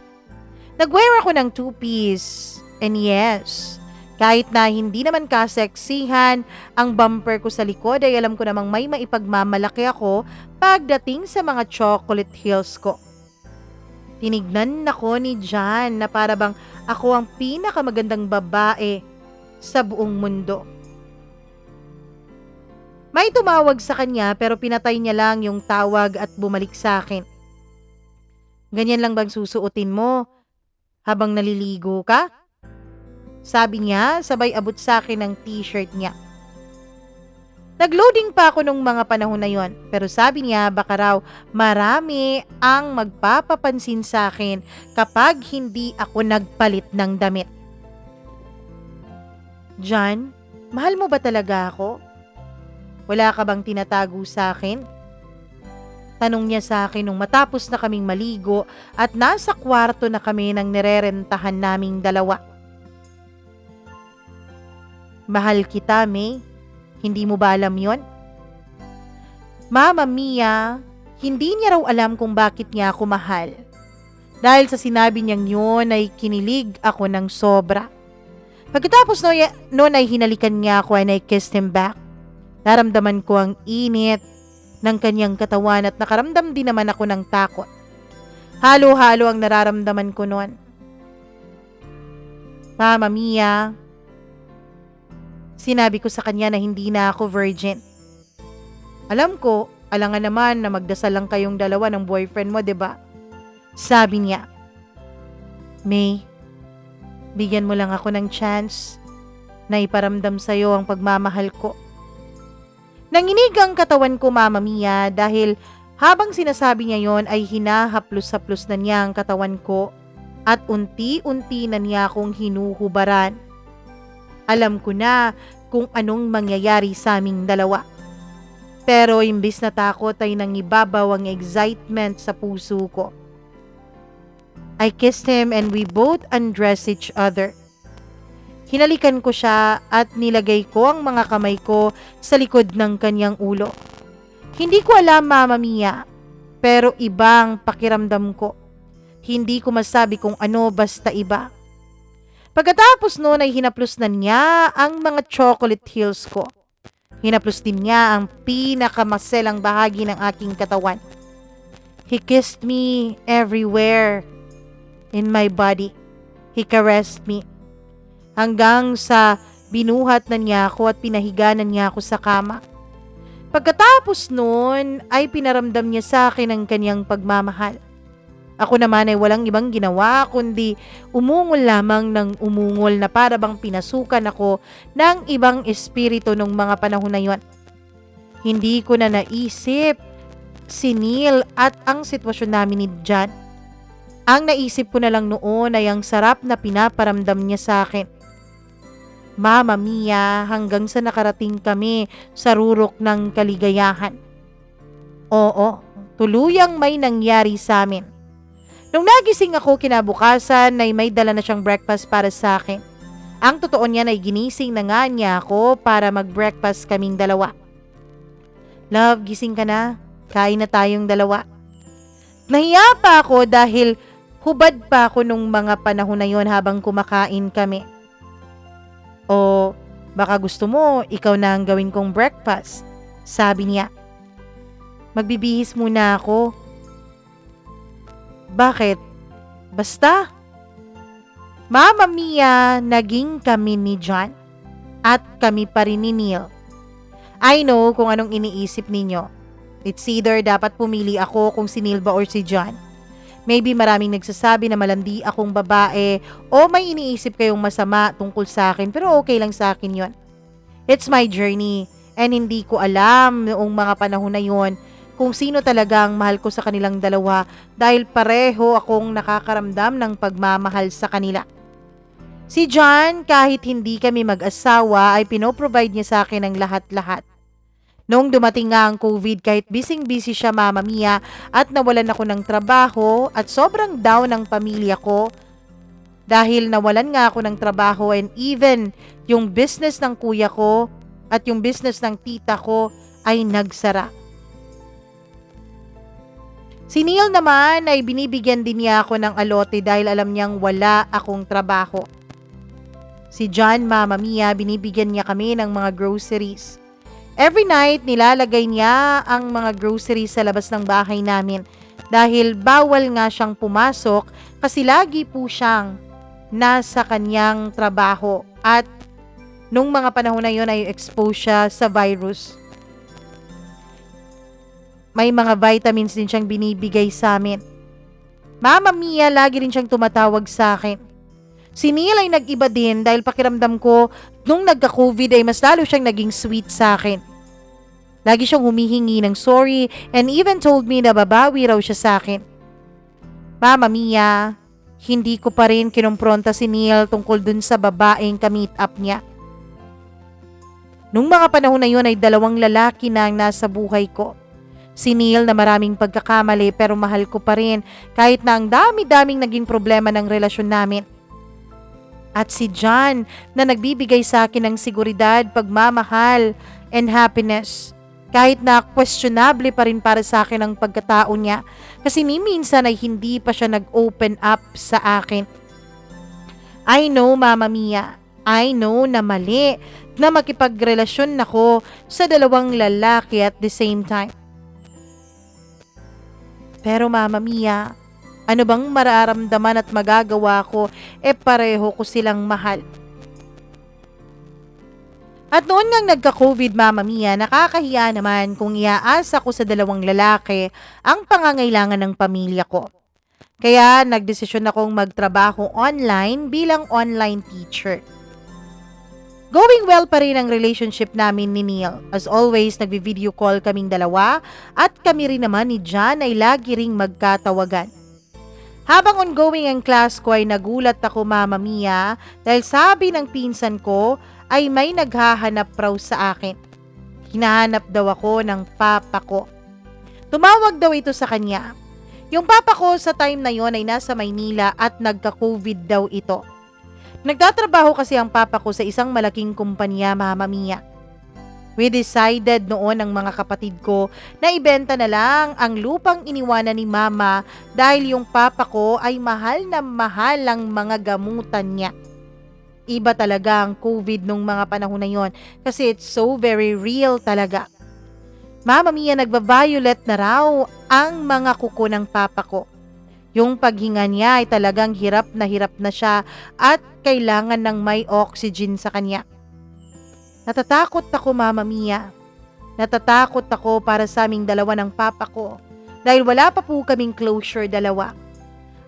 Nag-wear ako ng two-piece. And yes, kahit na hindi naman kaseksihan ang bumper ko sa likod ay alam ko namang may maipagmamalaki ako pagdating sa mga chocolate heels ko. Tinignan ako ni John na para bang ako ang pinakamagandang babae sa buong mundo. May tumawag sa kanya pero pinatay niya lang yung tawag at bumalik sa akin. Ganyan lang bang susuotin mo habang naliligo ka? Sabi niya sabay abot sa akin ng t-shirt niya. Nagloading pa ako nung mga panahon na yon pero sabi niya baka raw marami ang magpapapansin sa akin kapag hindi ako nagpalit ng damit. John, mahal mo ba talaga ako? Wala ka bang tinatago sa akin? Tanong niya sa akin nung matapos na kaming maligo at nasa kwarto na kami nang nirerentahan naming dalawa. Mahal kita, May. Hindi mo ba alam yon? Mama Mia, hindi niya raw alam kung bakit niya ako mahal. Dahil sa sinabi niyang yun ay kinilig ako ng sobra. Pagkatapos noon ay hinalikan niya ako and I kissed him back. Naramdaman ko ang init ng kanyang katawan at nakaramdam din naman ako ng takot. Halo-halo ang nararamdaman ko noon. Mama Mia, sinabi ko sa kanya na hindi na ako virgin. Alam ko, alangan naman na magdasal lang kayong dalawa ng boyfriend mo, 'di ba? Sabi niya. May, bigyan mo lang ako ng chance na iparamdam sa'yo ang pagmamahal ko. Nanginig ang katawan ko, Mama Mia, dahil habang sinasabi niya yon ay hinahaplos-haplos na niya ang katawan ko at unti-unti na niya akong hinuhubaran. Alam ko na kung anong mangyayari sa aming dalawa. Pero imbis na takot ay nangibabaw ang excitement sa puso ko. I kissed him and we both undressed each other. Hinalikan ko siya at nilagay ko ang mga kamay ko sa likod ng kanyang ulo. Hindi ko alam, Mama Mia, pero ibang pakiramdam ko. Hindi ko masabi kung ano, basta iba. Pagkatapos noon ay hinaplos na niya ang mga chocolate heels ko. Hinaplos din niya ang pinakamaselang bahagi ng aking katawan. He kissed me everywhere in my body. He caressed me. Hanggang sa binuhat na niya ako at pinahiganan niya ako sa kama. Pagkatapos noon ay pinaramdam niya sa akin ang kanyang pagmamahal. Ako naman ay walang ibang ginawa kundi umungol lamang ng umungol na para bang pinasukan ako ng ibang espiritu nung mga panahon na yon. Hindi ko na naisip si Neil at ang sitwasyon namin ni John. Ang naisip ko na lang noon ay ang sarap na pinaparamdam niya sa akin. Mama Mia, hanggang sa nakarating kami sa rurok ng kaligayahan. Oo, tuluyang may nangyari sa amin. Nung nagising ako kinabukasan ay may dala na siyang breakfast para sa akin. Ang totoo niyan ay ginising na nga niya ako para mag-breakfast kaming dalawa. Love, gising ka na. Kain na tayong dalawa. Nahiya pa ako dahil hubad pa ako nung mga panahon na yon habang kumakain kami. O baka gusto mo, ikaw na ang gawin kong breakfast, sabi niya. Magbibihis muna ako. Bakit? Basta. Mama Mia, naging kami ni John at kami pa rin ni Neil. I know kung anong iniisip ninyo. It's either dapat pumili ako kung si Neil ba or si John. Maybe maraming nagsasabi na malandi akong babae o may iniisip kayong masama tungkol sa akin pero okay lang sa akin yon. It's my journey and hindi ko alam noong mga panahon na yon kung sino talagang mahal ko sa kanilang dalawa dahil pareho akong nakakaramdam ng pagmamahal sa kanila. Si John, kahit hindi kami mag-asawa, ay pinoprovide niya sa akin ang lahat-lahat. Noong dumating nga ang COVID, kahit busy-busy siya, Mama Mia, at nawalan ako ng trabaho at sobrang down ng pamilya ko dahil nawalan nga ako ng trabaho, and even yung business ng kuya ko at yung business ng tita ko ay nagsara. Si Neil naman ay binibigyan din niya ako ng alote dahil alam niyang wala akong trabaho. Si John, Mama Mia, binibigyan niya kami ng mga groceries. Every night, nilalagay niya ang mga groceries sa labas ng bahay namin dahil bawal nga siyang pumasok kasi lagi po siyang nasa kanyang trabaho at nung mga panahon na yun ay exposed siya sa virus. May mga vitamins din siyang binibigay sa amin. Mama Mia, lagi rin siyang tumatawag sa akin. Si Neil ay nag-iba din dahil pakiramdam ko nung nagka-COVID ay mas lalo siyang naging sweet sa akin. Lagi siyang humihingi ng sorry and even told me na babawi raw siya sa akin. Mama Mia, hindi ko pa rin kinumpronta si Neil tungkol dun sa babaeng ka-meet up niya. Nung mga panahon na yun ay 2 lalaki na ang nasa buhay ko. Si Neil na maraming pagkakamali pero mahal ko pa rin kahit na ang dami-daming naging problema ng relasyon namin. At si John na nagbibigay sa akin ng seguridad, pagmamahal, and happiness. Kahit na questionable pa rin para sa akin ang pagkatao niya kasi minsan ay hindi pa siya nag-open up sa akin. I know, Mama Mia, I know na mali na makipagrelasyon ako sa 2 lalaki at the same time. Pero Mama Mia, ano bang mararamdaman at magagawa ko pareho ko silang mahal. At noon ngang nagka-COVID, Mama Mia, nakakahiya naman kung iaasa ko sa 2 lalaki ang pangangailangan ng pamilya ko. Kaya nagdesisyon akong magtrabaho online bilang online teacher. Going well pa rin ang relationship namin ni Neil. As always, nagvi-video call kaming dalawa at kami rin naman ni John ay lagi ring magkatawagan. Habang ongoing ang class ko ay nagulat ako, Mama Mia, dahil sabi ng pinsan ko ay may naghahanap raw sa akin. Hinahanap daw ako ng papa ko. Tumawag daw ito sa kanya. Yung papa ko sa time na yon ay nasa Maynila at nagka-COVID daw ito. Nagtatrabaho kasi ang papa ko sa isang malaking kumpanya, Mama Mia. We decided noon ng mga kapatid ko na ibenta na lang ang lupang iniwanan ni Mama dahil yung papa ko ay mahal na mahal ang mga gamutan niya. Iba talaga ang COVID nung mga panahon na yon kasi it's so very real talaga. Mama Mia, nagba-violet na raw ang mga kuko ng papa ko. Yung paghinga niya ay talagang hirap na siya at kailangan ng may oxygen sa kanya. Natatakot ako, Mama Mia. Natatakot ako para sa aming dalawa ng papa ko dahil wala pa po kaming closure dalawa.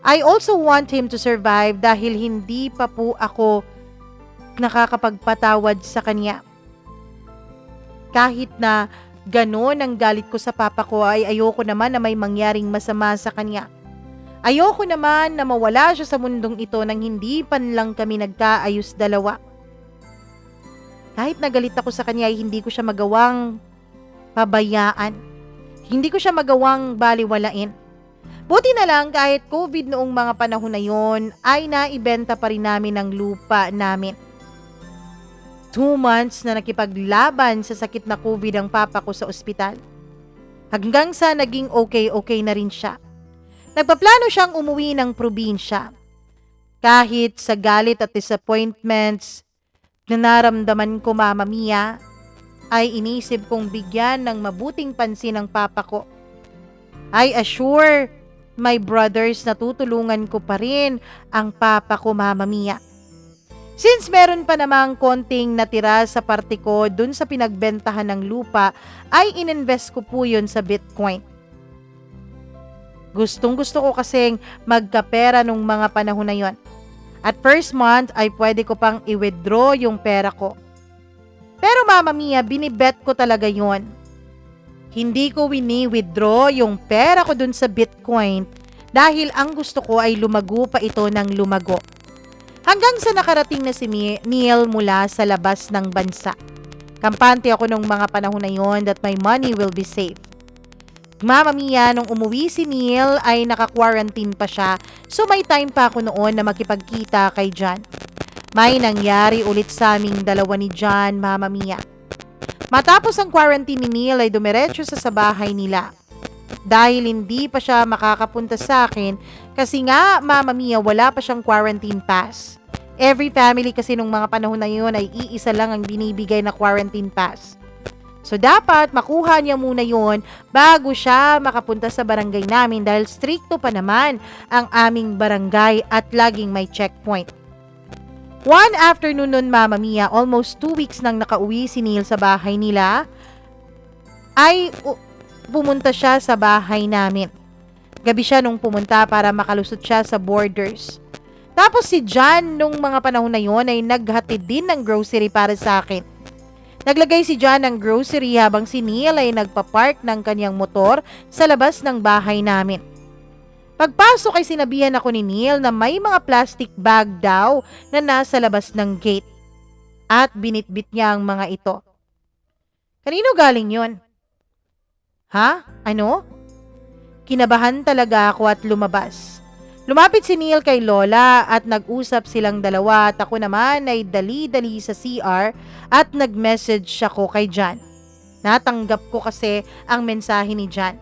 I also want him to survive dahil hindi pa po ako nakakapagpatawad sa kanya. Kahit na gano'n ang galit ko sa papa ko ay ayoko naman na may mangyaring masama sa kanya. Ayoko naman na mawala siya sa mundong ito nang hindi pan lang kami nagkaayos dalawa. Kahit nagalit ako sa kanya ay hindi ko siya magawang pabayaan. Hindi ko siya magawang baliwalain. Buti na lang kahit COVID noong mga panahon na yon ay naibenta pa rin namin ang lupa namin. 2 months na nakipaglaban sa sakit na COVID ang papa ko sa ospital. Hanggang sa naging okay na rin siya. Nagpaplano siyang umuwi ng probinsya. Kahit sa galit at disappointments na naramdaman ko, Mama Mia, ay inisip kong bigyan ng mabuting pansin ang papa ko. I assure my brothers na tutulungan ko pa rin ang papa ko, Mama Mia. Since meron pa namang konting natira sa parte ko dun sa pinagbentahan ng lupa, ay ininvest ko po yun sa Bitcoin. Gustong-gusto ko kasing magkapera nung mga panahon na yon. At first month ay pwede ko pang i-withdraw yung pera ko. Pero Mama Mia, binibet ko talaga yon. Hindi ko wini-withdraw yung pera ko dun sa Bitcoin dahil ang gusto ko ay lumago pa ito ng lumago. Hanggang sa nakarating na si Neil mula sa labas ng bansa. Kampante ako nung mga panahon na yon that my money will be safe. Mama mia, nung umuwi si Neil ay naka-quarantine pa siya, so may time pa ako noon na makipagkita kay John. May nangyari ulit sa aming dalawa ni John, mama mia. Matapos ang quarantine ni Neil ay dumiretso sa bahay nila. Dahil hindi pa siya makakapunta sa akin kasi nga, mama mia, wala pa siyang quarantine pass. Every family kasi nung mga panahon na yun ay iisa lang ang binibigay na quarantine pass. So dapat makuha niya muna yun bago siya makapunta sa barangay namin dahil stricto pa naman ang aming barangay at laging may checkpoint. One afternoon nun, mama mia, almost 2 weeks nang nakauwi si Neil sa bahay nila, ay pumunta siya sa bahay namin. Gabi siya nung pumunta para makalusot siya sa Borders. Tapos si John nung mga panahon na yon ay naghatid din ng grocery para sa akin. Naglagay si John ng grocery habang si Neil ay nagpapark ng kanyang motor sa labas ng bahay namin. Pagpasok ay sinabihan ako ni Neil na may mga plastic bag daw na nasa labas ng gate. At binitbit niya ang mga ito. Kanino galing yon? Ha? Ano? Kinabahan talaga ako at lumabas. Lumapit si Neil kay Lola at nag-usap silang dalawa at ako naman ay dali-dali sa CR at nag-message ako kay John. Natanggap ko kasi ang mensahe ni John.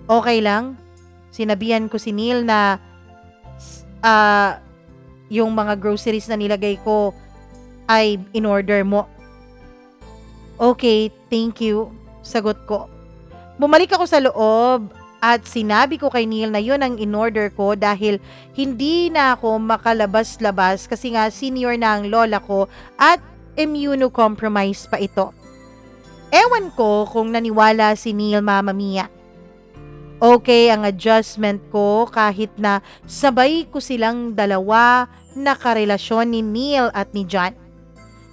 Okay lang? Sinabihan ko si Neil na yung mga groceries na nilagay ko ay in-order mo. Okay, thank you. Sagot ko. Bumalik ako sa loob at sinabi ko kay Neil na yun ang in-order ko dahil hindi na ako makalabas-labas kasi nga senior na ang lola ko at immunocompromised pa ito. Ewan ko kung naniwala si Neil, mama mia. Okay ang adjustment ko kahit na sabay ko silang dalawa na karelasyon ni Neil at ni John.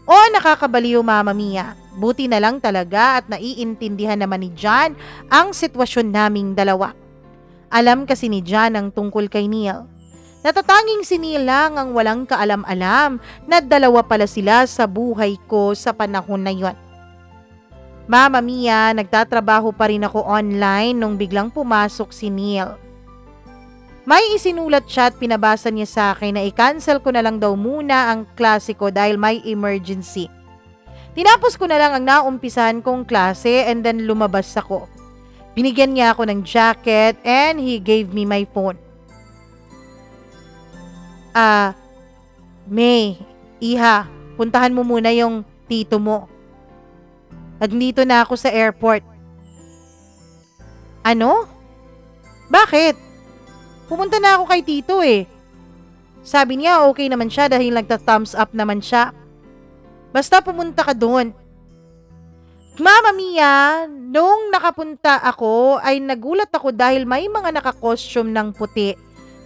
O nakakabaliw, mama mia. Buti na lang talaga at naiintindihan naman ni John ang sitwasyon naming dalawa. Alam kasi ni John ang tungkol kay Neil. Natatanging si Neil lang ang walang kaalam-alam na dalawa pala sila sa buhay ko sa panahon na yon. Mama mia, nagtatrabaho pa rin ako online nung biglang pumasok si Neil. May isinulat siya at pinabasa niya sa akin na i-cancel ko na lang daw muna ang klase ko dahil may emergency. Tinapos ko na lang ang naumpisahan kong klase and then lumabas ako. Binigyan niya ako ng jacket and he gave me my phone. May, iha, puntahan mo muna yung tito mo. Nandito na ako sa airport. Ano? Bakit? Pumunta na ako kay tito eh. Sabi niya okay naman siya dahil nagta-thumbs up naman siya. Basta pumunta ka doon. Mama mia, nung nakapunta ako ay nagulat ako dahil may mga naka-costume ng puti.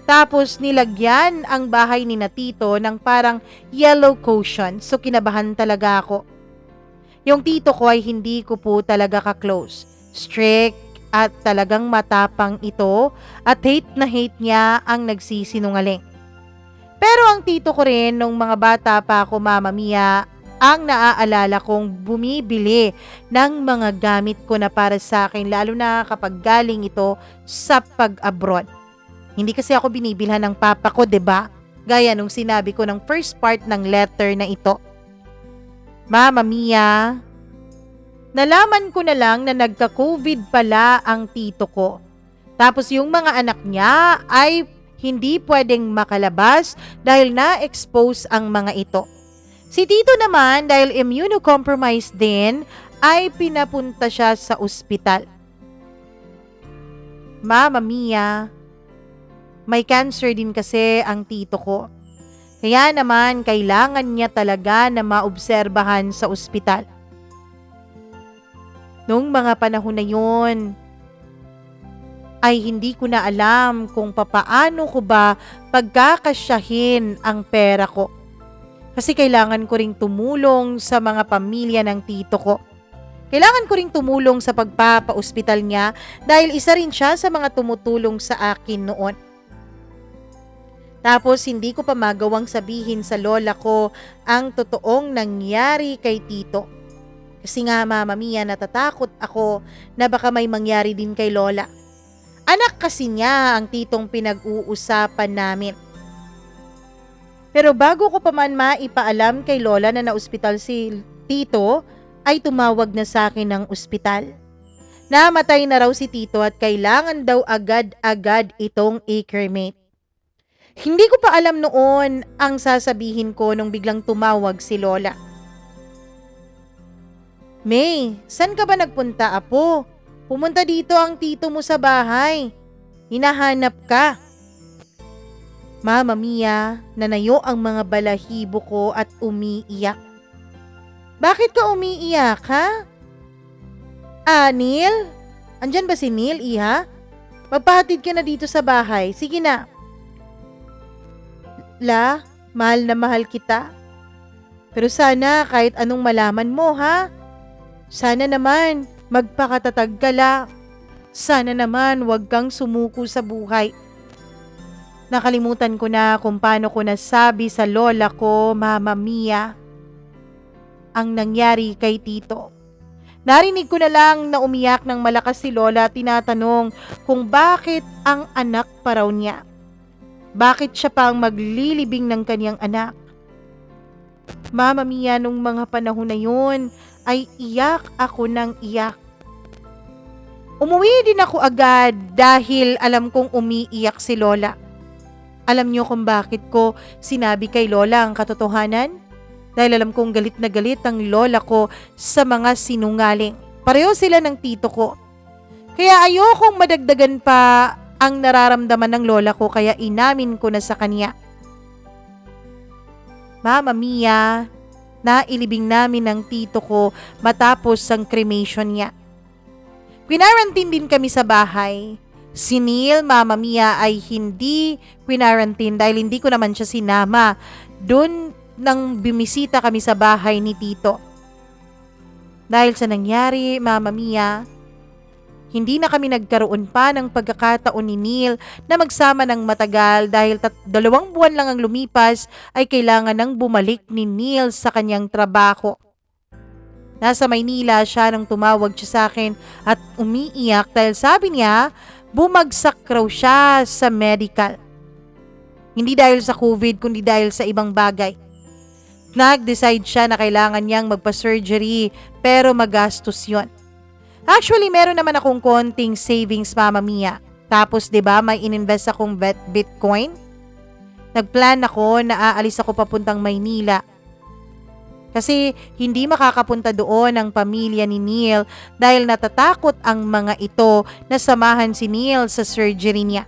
Tapos nilagyan ang bahay ni na tito ng parang yellow cushion. So kinabahan talaga ako. Yung tito ko ay hindi ko po talaga ka-close. Strict at talagang matapang ito at hate na hate niya ang nagsisinungaling. Pero ang tito ko rin nung mga bata pa ako, mama mia, ang naaalala kong bumibili ng mga gamit ko na para sa akin lalo na kapag galing ito sa pag-abroad. Hindi kasi ako binibilhan ng papa ko, 'di ba? Gaya nung sinabi ko ng first part ng letter na ito. Mama mia, nalaman ko na lang na nagka-COVID pala ang tito ko. Tapos yung mga anak niya ay hindi pwedeng makalabas dahil na-expose ang mga ito. Si tito naman dahil immunocompromised din ay pinapunta siya sa ospital. Mama mia, may cancer din kasi ang tito ko. Kaya naman kailangan niya talaga na maobserbahan sa ospital. Noong mga panahon na yun, ay hindi ko na alam kung papaano ko ba pagkakasyahin ang pera ko. Kasi kailangan ko ring tumulong sa mga pamilya ng tito ko. Kailangan ko ring tumulong sa pagpapa-ospital niya dahil isa rin siya sa mga tumutulong sa akin noon. Tapos hindi ko pa magawang sabihin sa lola ko ang totoong nangyari kay Tito. Kasi nga Mama Mia, natatakot ako na baka may mangyari din kay lola. Anak kasi niya ang titong pinag-uusapan namin. Pero bago ko pa man maipaalam kay lola na na-ospital si Tito, ay tumawag na sa akin ng ospital. Namatay na raw si Tito at kailangan daw agad-agad itong i-cremate. Hindi ko pa alam noon ang sasabihin ko nung biglang tumawag si lola. May, saan ka ba nagpunta, apo? Pumunta dito ang tito mo sa bahay. Hinahanap ka. Mama Mia, nanayo ang mga balahibo ko at umiiyak. Bakit ka umiiyak, ha? Neil? Andyan ba si Neil, iha? Magpahatid ka na dito sa bahay. Sige na. La, mahal na mahal kita. Pero sana kahit anong malaman mo, ha? Sana naman magpakatatag ka la. Sana naman wag kang sumuko sa buhay. Nakalimutan ko na kung paano ko nasabi sa lola ko, Mama Mia, ang nangyari kay Tito. Narinig ko na lang na umiyak ng malakas si lola, tinatanong kung bakit ang anak pa raw niya. Bakit siya pang maglilibing ng kanyang anak? Mama Mia, nung mga panahon na yun, ay iyak ako ng iyak. Umuwi din ako agad dahil alam kong umiiyak si lola. Alam niyo kung bakit ko sinabi kay lola ang katotohanan? Dahil alam kong galit na galit ang lola ko sa mga sinungaling. Pareho sila ng tito ko. Kaya ayokong madagdagan pa ang nararamdaman ng lola ko, kaya inamin ko na sa kanya. Mama Mia, nailibing namin ng tito ko matapos ang cremation niya. Quinarantine din kami sa bahay. Si Neil, Mama Mia, ay hindi quinarantine dahil hindi ko naman siya sinama doon nang bimisita kami sa bahay ni Tito. Dahil sa nangyari, Mama Mia, hindi na kami nagkaroon pa ng pagkakataon ni Neil na magsama ng matagal dahil 2 buwan lang ang lumipas ay kailangan nang bumalik ni Neil sa kanyang trabaho. Nasa Maynila siya nang tumawag siya sa akin at umiiyak dahil sabi niya bumagsak raw siya sa medical. Hindi dahil sa COVID kundi dahil sa ibang bagay. Nag-decide siya na kailangan niyang magpa-surgery pero magastos yon. Actually, meron naman akong konting savings, Mama Mia. Tapos 'di ba may ininvest akong Bitcoin? Nagplan ako na aalis ako papuntang Maynila. Kasi hindi makakapunta doon ang pamilya ni Neil dahil natatakot ang mga ito na samahan si Neil sa surgery niya.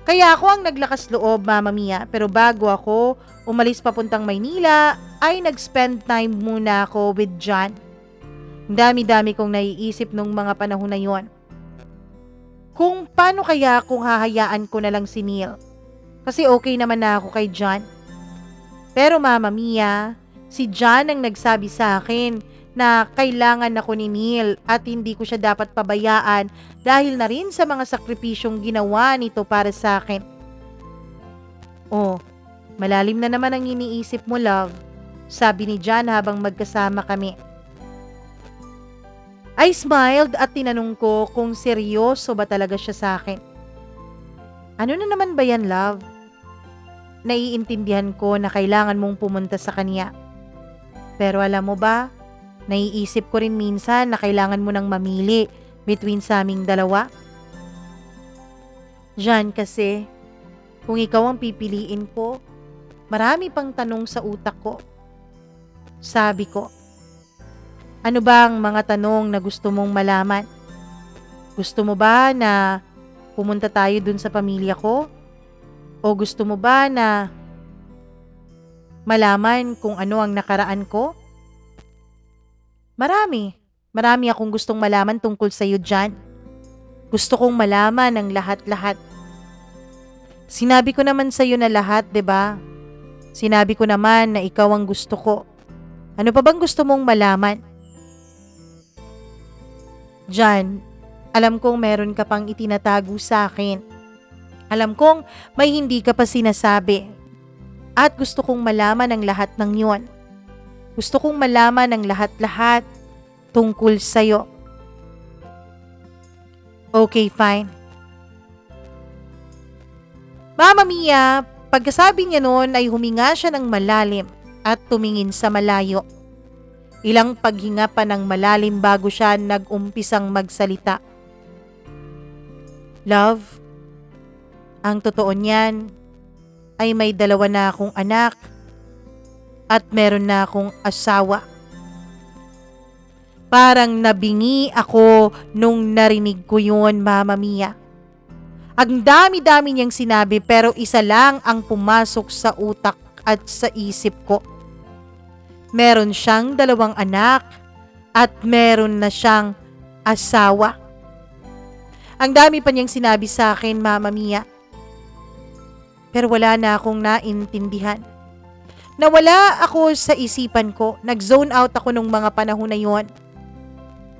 Kaya ako ang naglakas loob, Mama Mia, pero bago ako umalis papuntang Maynila ay nag-spend time muna ako with John. Ang dami-dami kong naiisip nung mga panahon na yon. Kung paano kaya kung hahayaan ko na lang si Neil? Kasi okay naman na ako kay John. Pero Mama Mia, si John ang nagsabi sa akin na kailangan ako ni Neil at hindi ko siya dapat pabayaan dahil na rin sa mga sakripisyong ginawa nito para sa akin. Oh, malalim na naman ang iniisip mo, love, sabi ni John habang magkasama kami. I smiled at tinanong ko kung seryoso ba talaga siya sa akin. Ano na naman ba yan, love? Naiintindihan ko na kailangan mong pumunta sa kanya. Pero alam mo ba, naiisip ko rin minsan na kailangan mo nang mamili between sa aming dalawa. John, kasi kung ikaw ang pipiliin ko, marami pang tanong sa utak ko. Sabi ko, ano ba ang mga tanong na gusto mong malaman? Gusto mo ba na pumunta tayo dun sa pamilya ko? O gusto mo ba na malaman kung ano ang nakaraan ko? Marami akong gustong malaman tungkol sa iyo, John. Gusto kong malaman ang lahat-lahat. Sinabi ko naman sa iyo na lahat, 'di ba? Sinabi ko naman na ikaw ang gusto ko. Ano pa bang gusto mong malaman? Jan, alam kong meron ka pang itinatago sa akin. Alam kong may hindi ka pa sinasabi. At gusto kong malaman ang lahat ng yon. Gusto kong malaman ang lahat-lahat tungkol sa'yo. Okay, fine. Mama Mia, pagkasabi niya noon ay huminga siya ng malalim at tumingin sa malayo. Ilang paghinga pa ng malalim bago siya nag-umpisang magsalita. Love, ang totoo niyan ay may 2 na akong anak at meron na akong asawa. Parang nabingi ako nung narinig ko yun, Mama Mia. Ang dami-dami niyang sinabi pero isa lang ang pumasok sa utak at sa isip ko. Meron siyang 2 anak at meron na siyang asawa. Ang dami pa niyang sinabi sa akin, Mama Mia. Pero wala na akong naintindihan. Nawala ako sa isipan ko. Nag-zone out ako nung mga panahon na yon.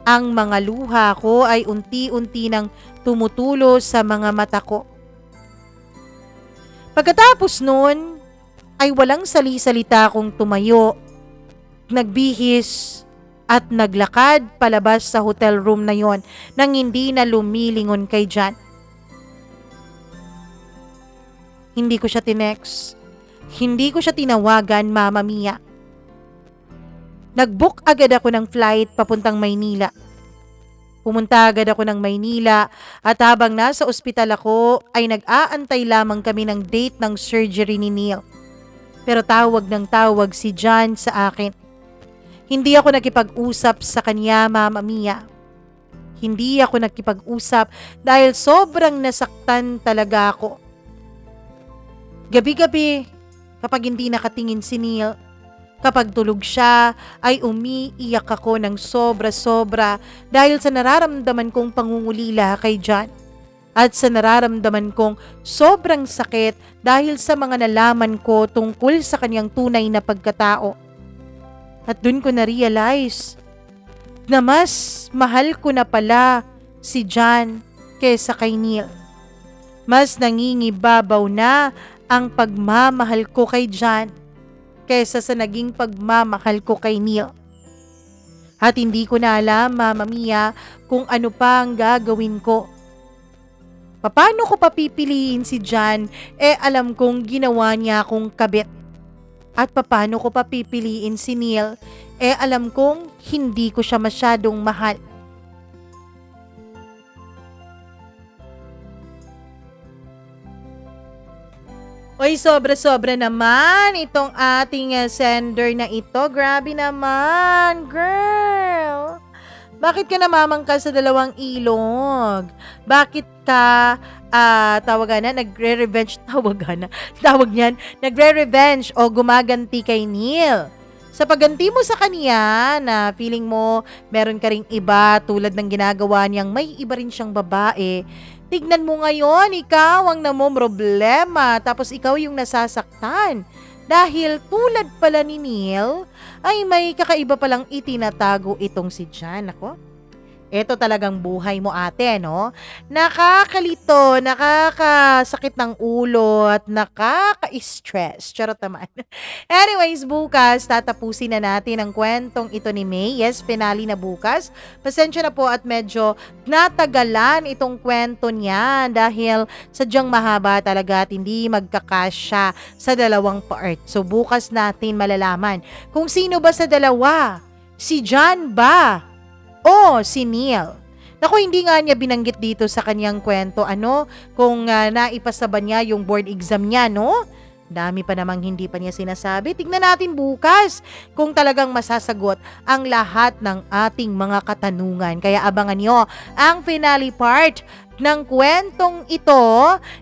Ang mga luha ko ay unti-unti nang tumutulo sa mga mata ko. Pagkatapos nun, ay walang sali-salita akong tumayo, nagbihis at naglakad palabas sa hotel room na yon nang hindi na lumilingon kay Jan. Hindi ko siya tinext. Hindi ko siya tinawagan, Mama Mia. Nag-book agad ako ng flight papuntang Maynila. Pumunta agad ako ng Maynila at habang nasa ospital ako ay nag-aantay lamang kami ng date ng surgery ni Neil. Pero tawag ng tawag si Jan sa akin. Hindi ako nakipag-usap sa kanya, Mama Mia. Hindi ako nakipag-usap dahil sobrang nasaktan talaga ako. Gabi-gabi, kapag hindi nakatingin si Neil, kapag tulog siya, ay umiiyak ako ng sobra-sobra dahil sa nararamdaman kong pangungulila kay Jan. At sa nararamdaman kong sobrang sakit dahil sa mga nalaman ko tungkol sa kanyang tunay na pagkatao. At dun ko na-realize na mas mahal ko na pala si Jan kesa kay Neil. Mas nangingibabaw na ang pagmamahal ko kay Jan kesa sa naging pagmamahal ko kay Neil. At hindi ko na alam, Mama Mia, kung ano pa ang gagawin ko. Paano ko papipiliin si Jan alam kong ginawa niya akong kabit? At paano ko papipiliin si Neil alam kong hindi ko siya masyadong mahal? Oy, sobra-sobra naman itong ating sender na ito. Grabe naman, girl. Bakit ka namamangka sa 2 ilog? Bakit ka, tawag niyan, nagre-revenge o gumaganti kay Neil? Sa pagganti mo sa kanya na feeling mo meron ka ring iba tulad ng ginagawa niyang may iba rin siyang babae, tignan mo ngayon, ikaw ang namomroblema tapos ikaw yung nasasaktan. Dahil tulad pala ni Neil, ay may kakaiba palang itinatago itong si Jan. Ako, ito talagang buhay mo, ate, no? Nakakalito, nakakasakit ng ulo at nakaka-stress. Charot naman. Anyways, bukas tatapusin na natin ang kwentong ito ni May. Yes, finale na bukas. Pasensya na po at medyo natagalan itong kwento niya dahil sadyang mahaba talaga at hindi magkakasya sa 2 part. So bukas natin malalaman kung sino ba sa 2. Si Jan ba o si Neil? Naku, hindi nga niya binanggit dito sa kanyang kwento kung naipasa ba niya yung board exam niya, no? Dami pa namang hindi pa niya sinasabi. Tignan natin bukas kung talagang masasagot ang lahat ng ating mga katanungan. Kaya abangan niyo ang finale part ng kwentong ito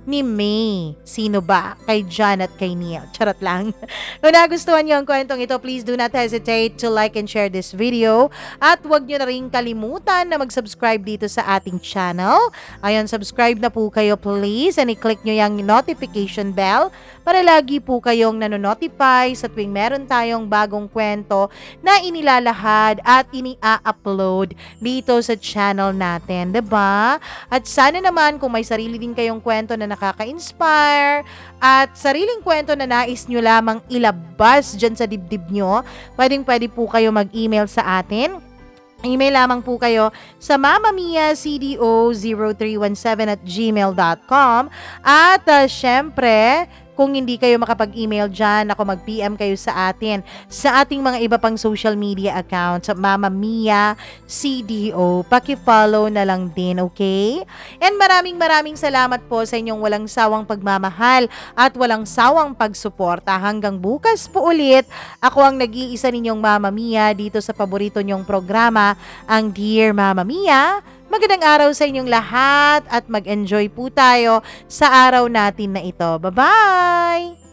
ni May. Sino ba? Kay John at kay Neil. Charot lang. Kung nagustuhan niyo ang kwentong ito, please do not hesitate to like and share this video. At huwag niyo na rin kalimutan na mag-subscribe dito sa ating channel. Ayun, subscribe na po kayo please and i-click nyo yung notification bell para lagi po kayong nanonotify sa tuwing meron tayong bagong kwento na inilalahad at ini-upload dito sa channel natin, 'di ba? At sana naman kung may sarili din kayong kwento na nakaka-inspire at sariling kwento na nais nyo lamang ilabas dyan sa dibdib nyo, pwede po kayo mag-email sa atin. Email lamang po kayo sa mamamiacdo0317@gmail.com at syempre, kung hindi kayo makapag-email dyan, ako mag-PM kayo sa atin sa ating mga iba pang social media accounts, Mama Mia CDO. Paki-follow na lang din, okay? And maraming salamat po sa inyong walang sawang pagmamahal at walang sawang pagsuporta. Hanggang bukas po ulit, ako ang nag-iisa ninyong Mama Mia dito sa paborito nyong programa, ang Dear Mama Mia. Magandang araw sa inyong lahat at mag-enjoy po tayo sa araw natin na ito. Bye-bye!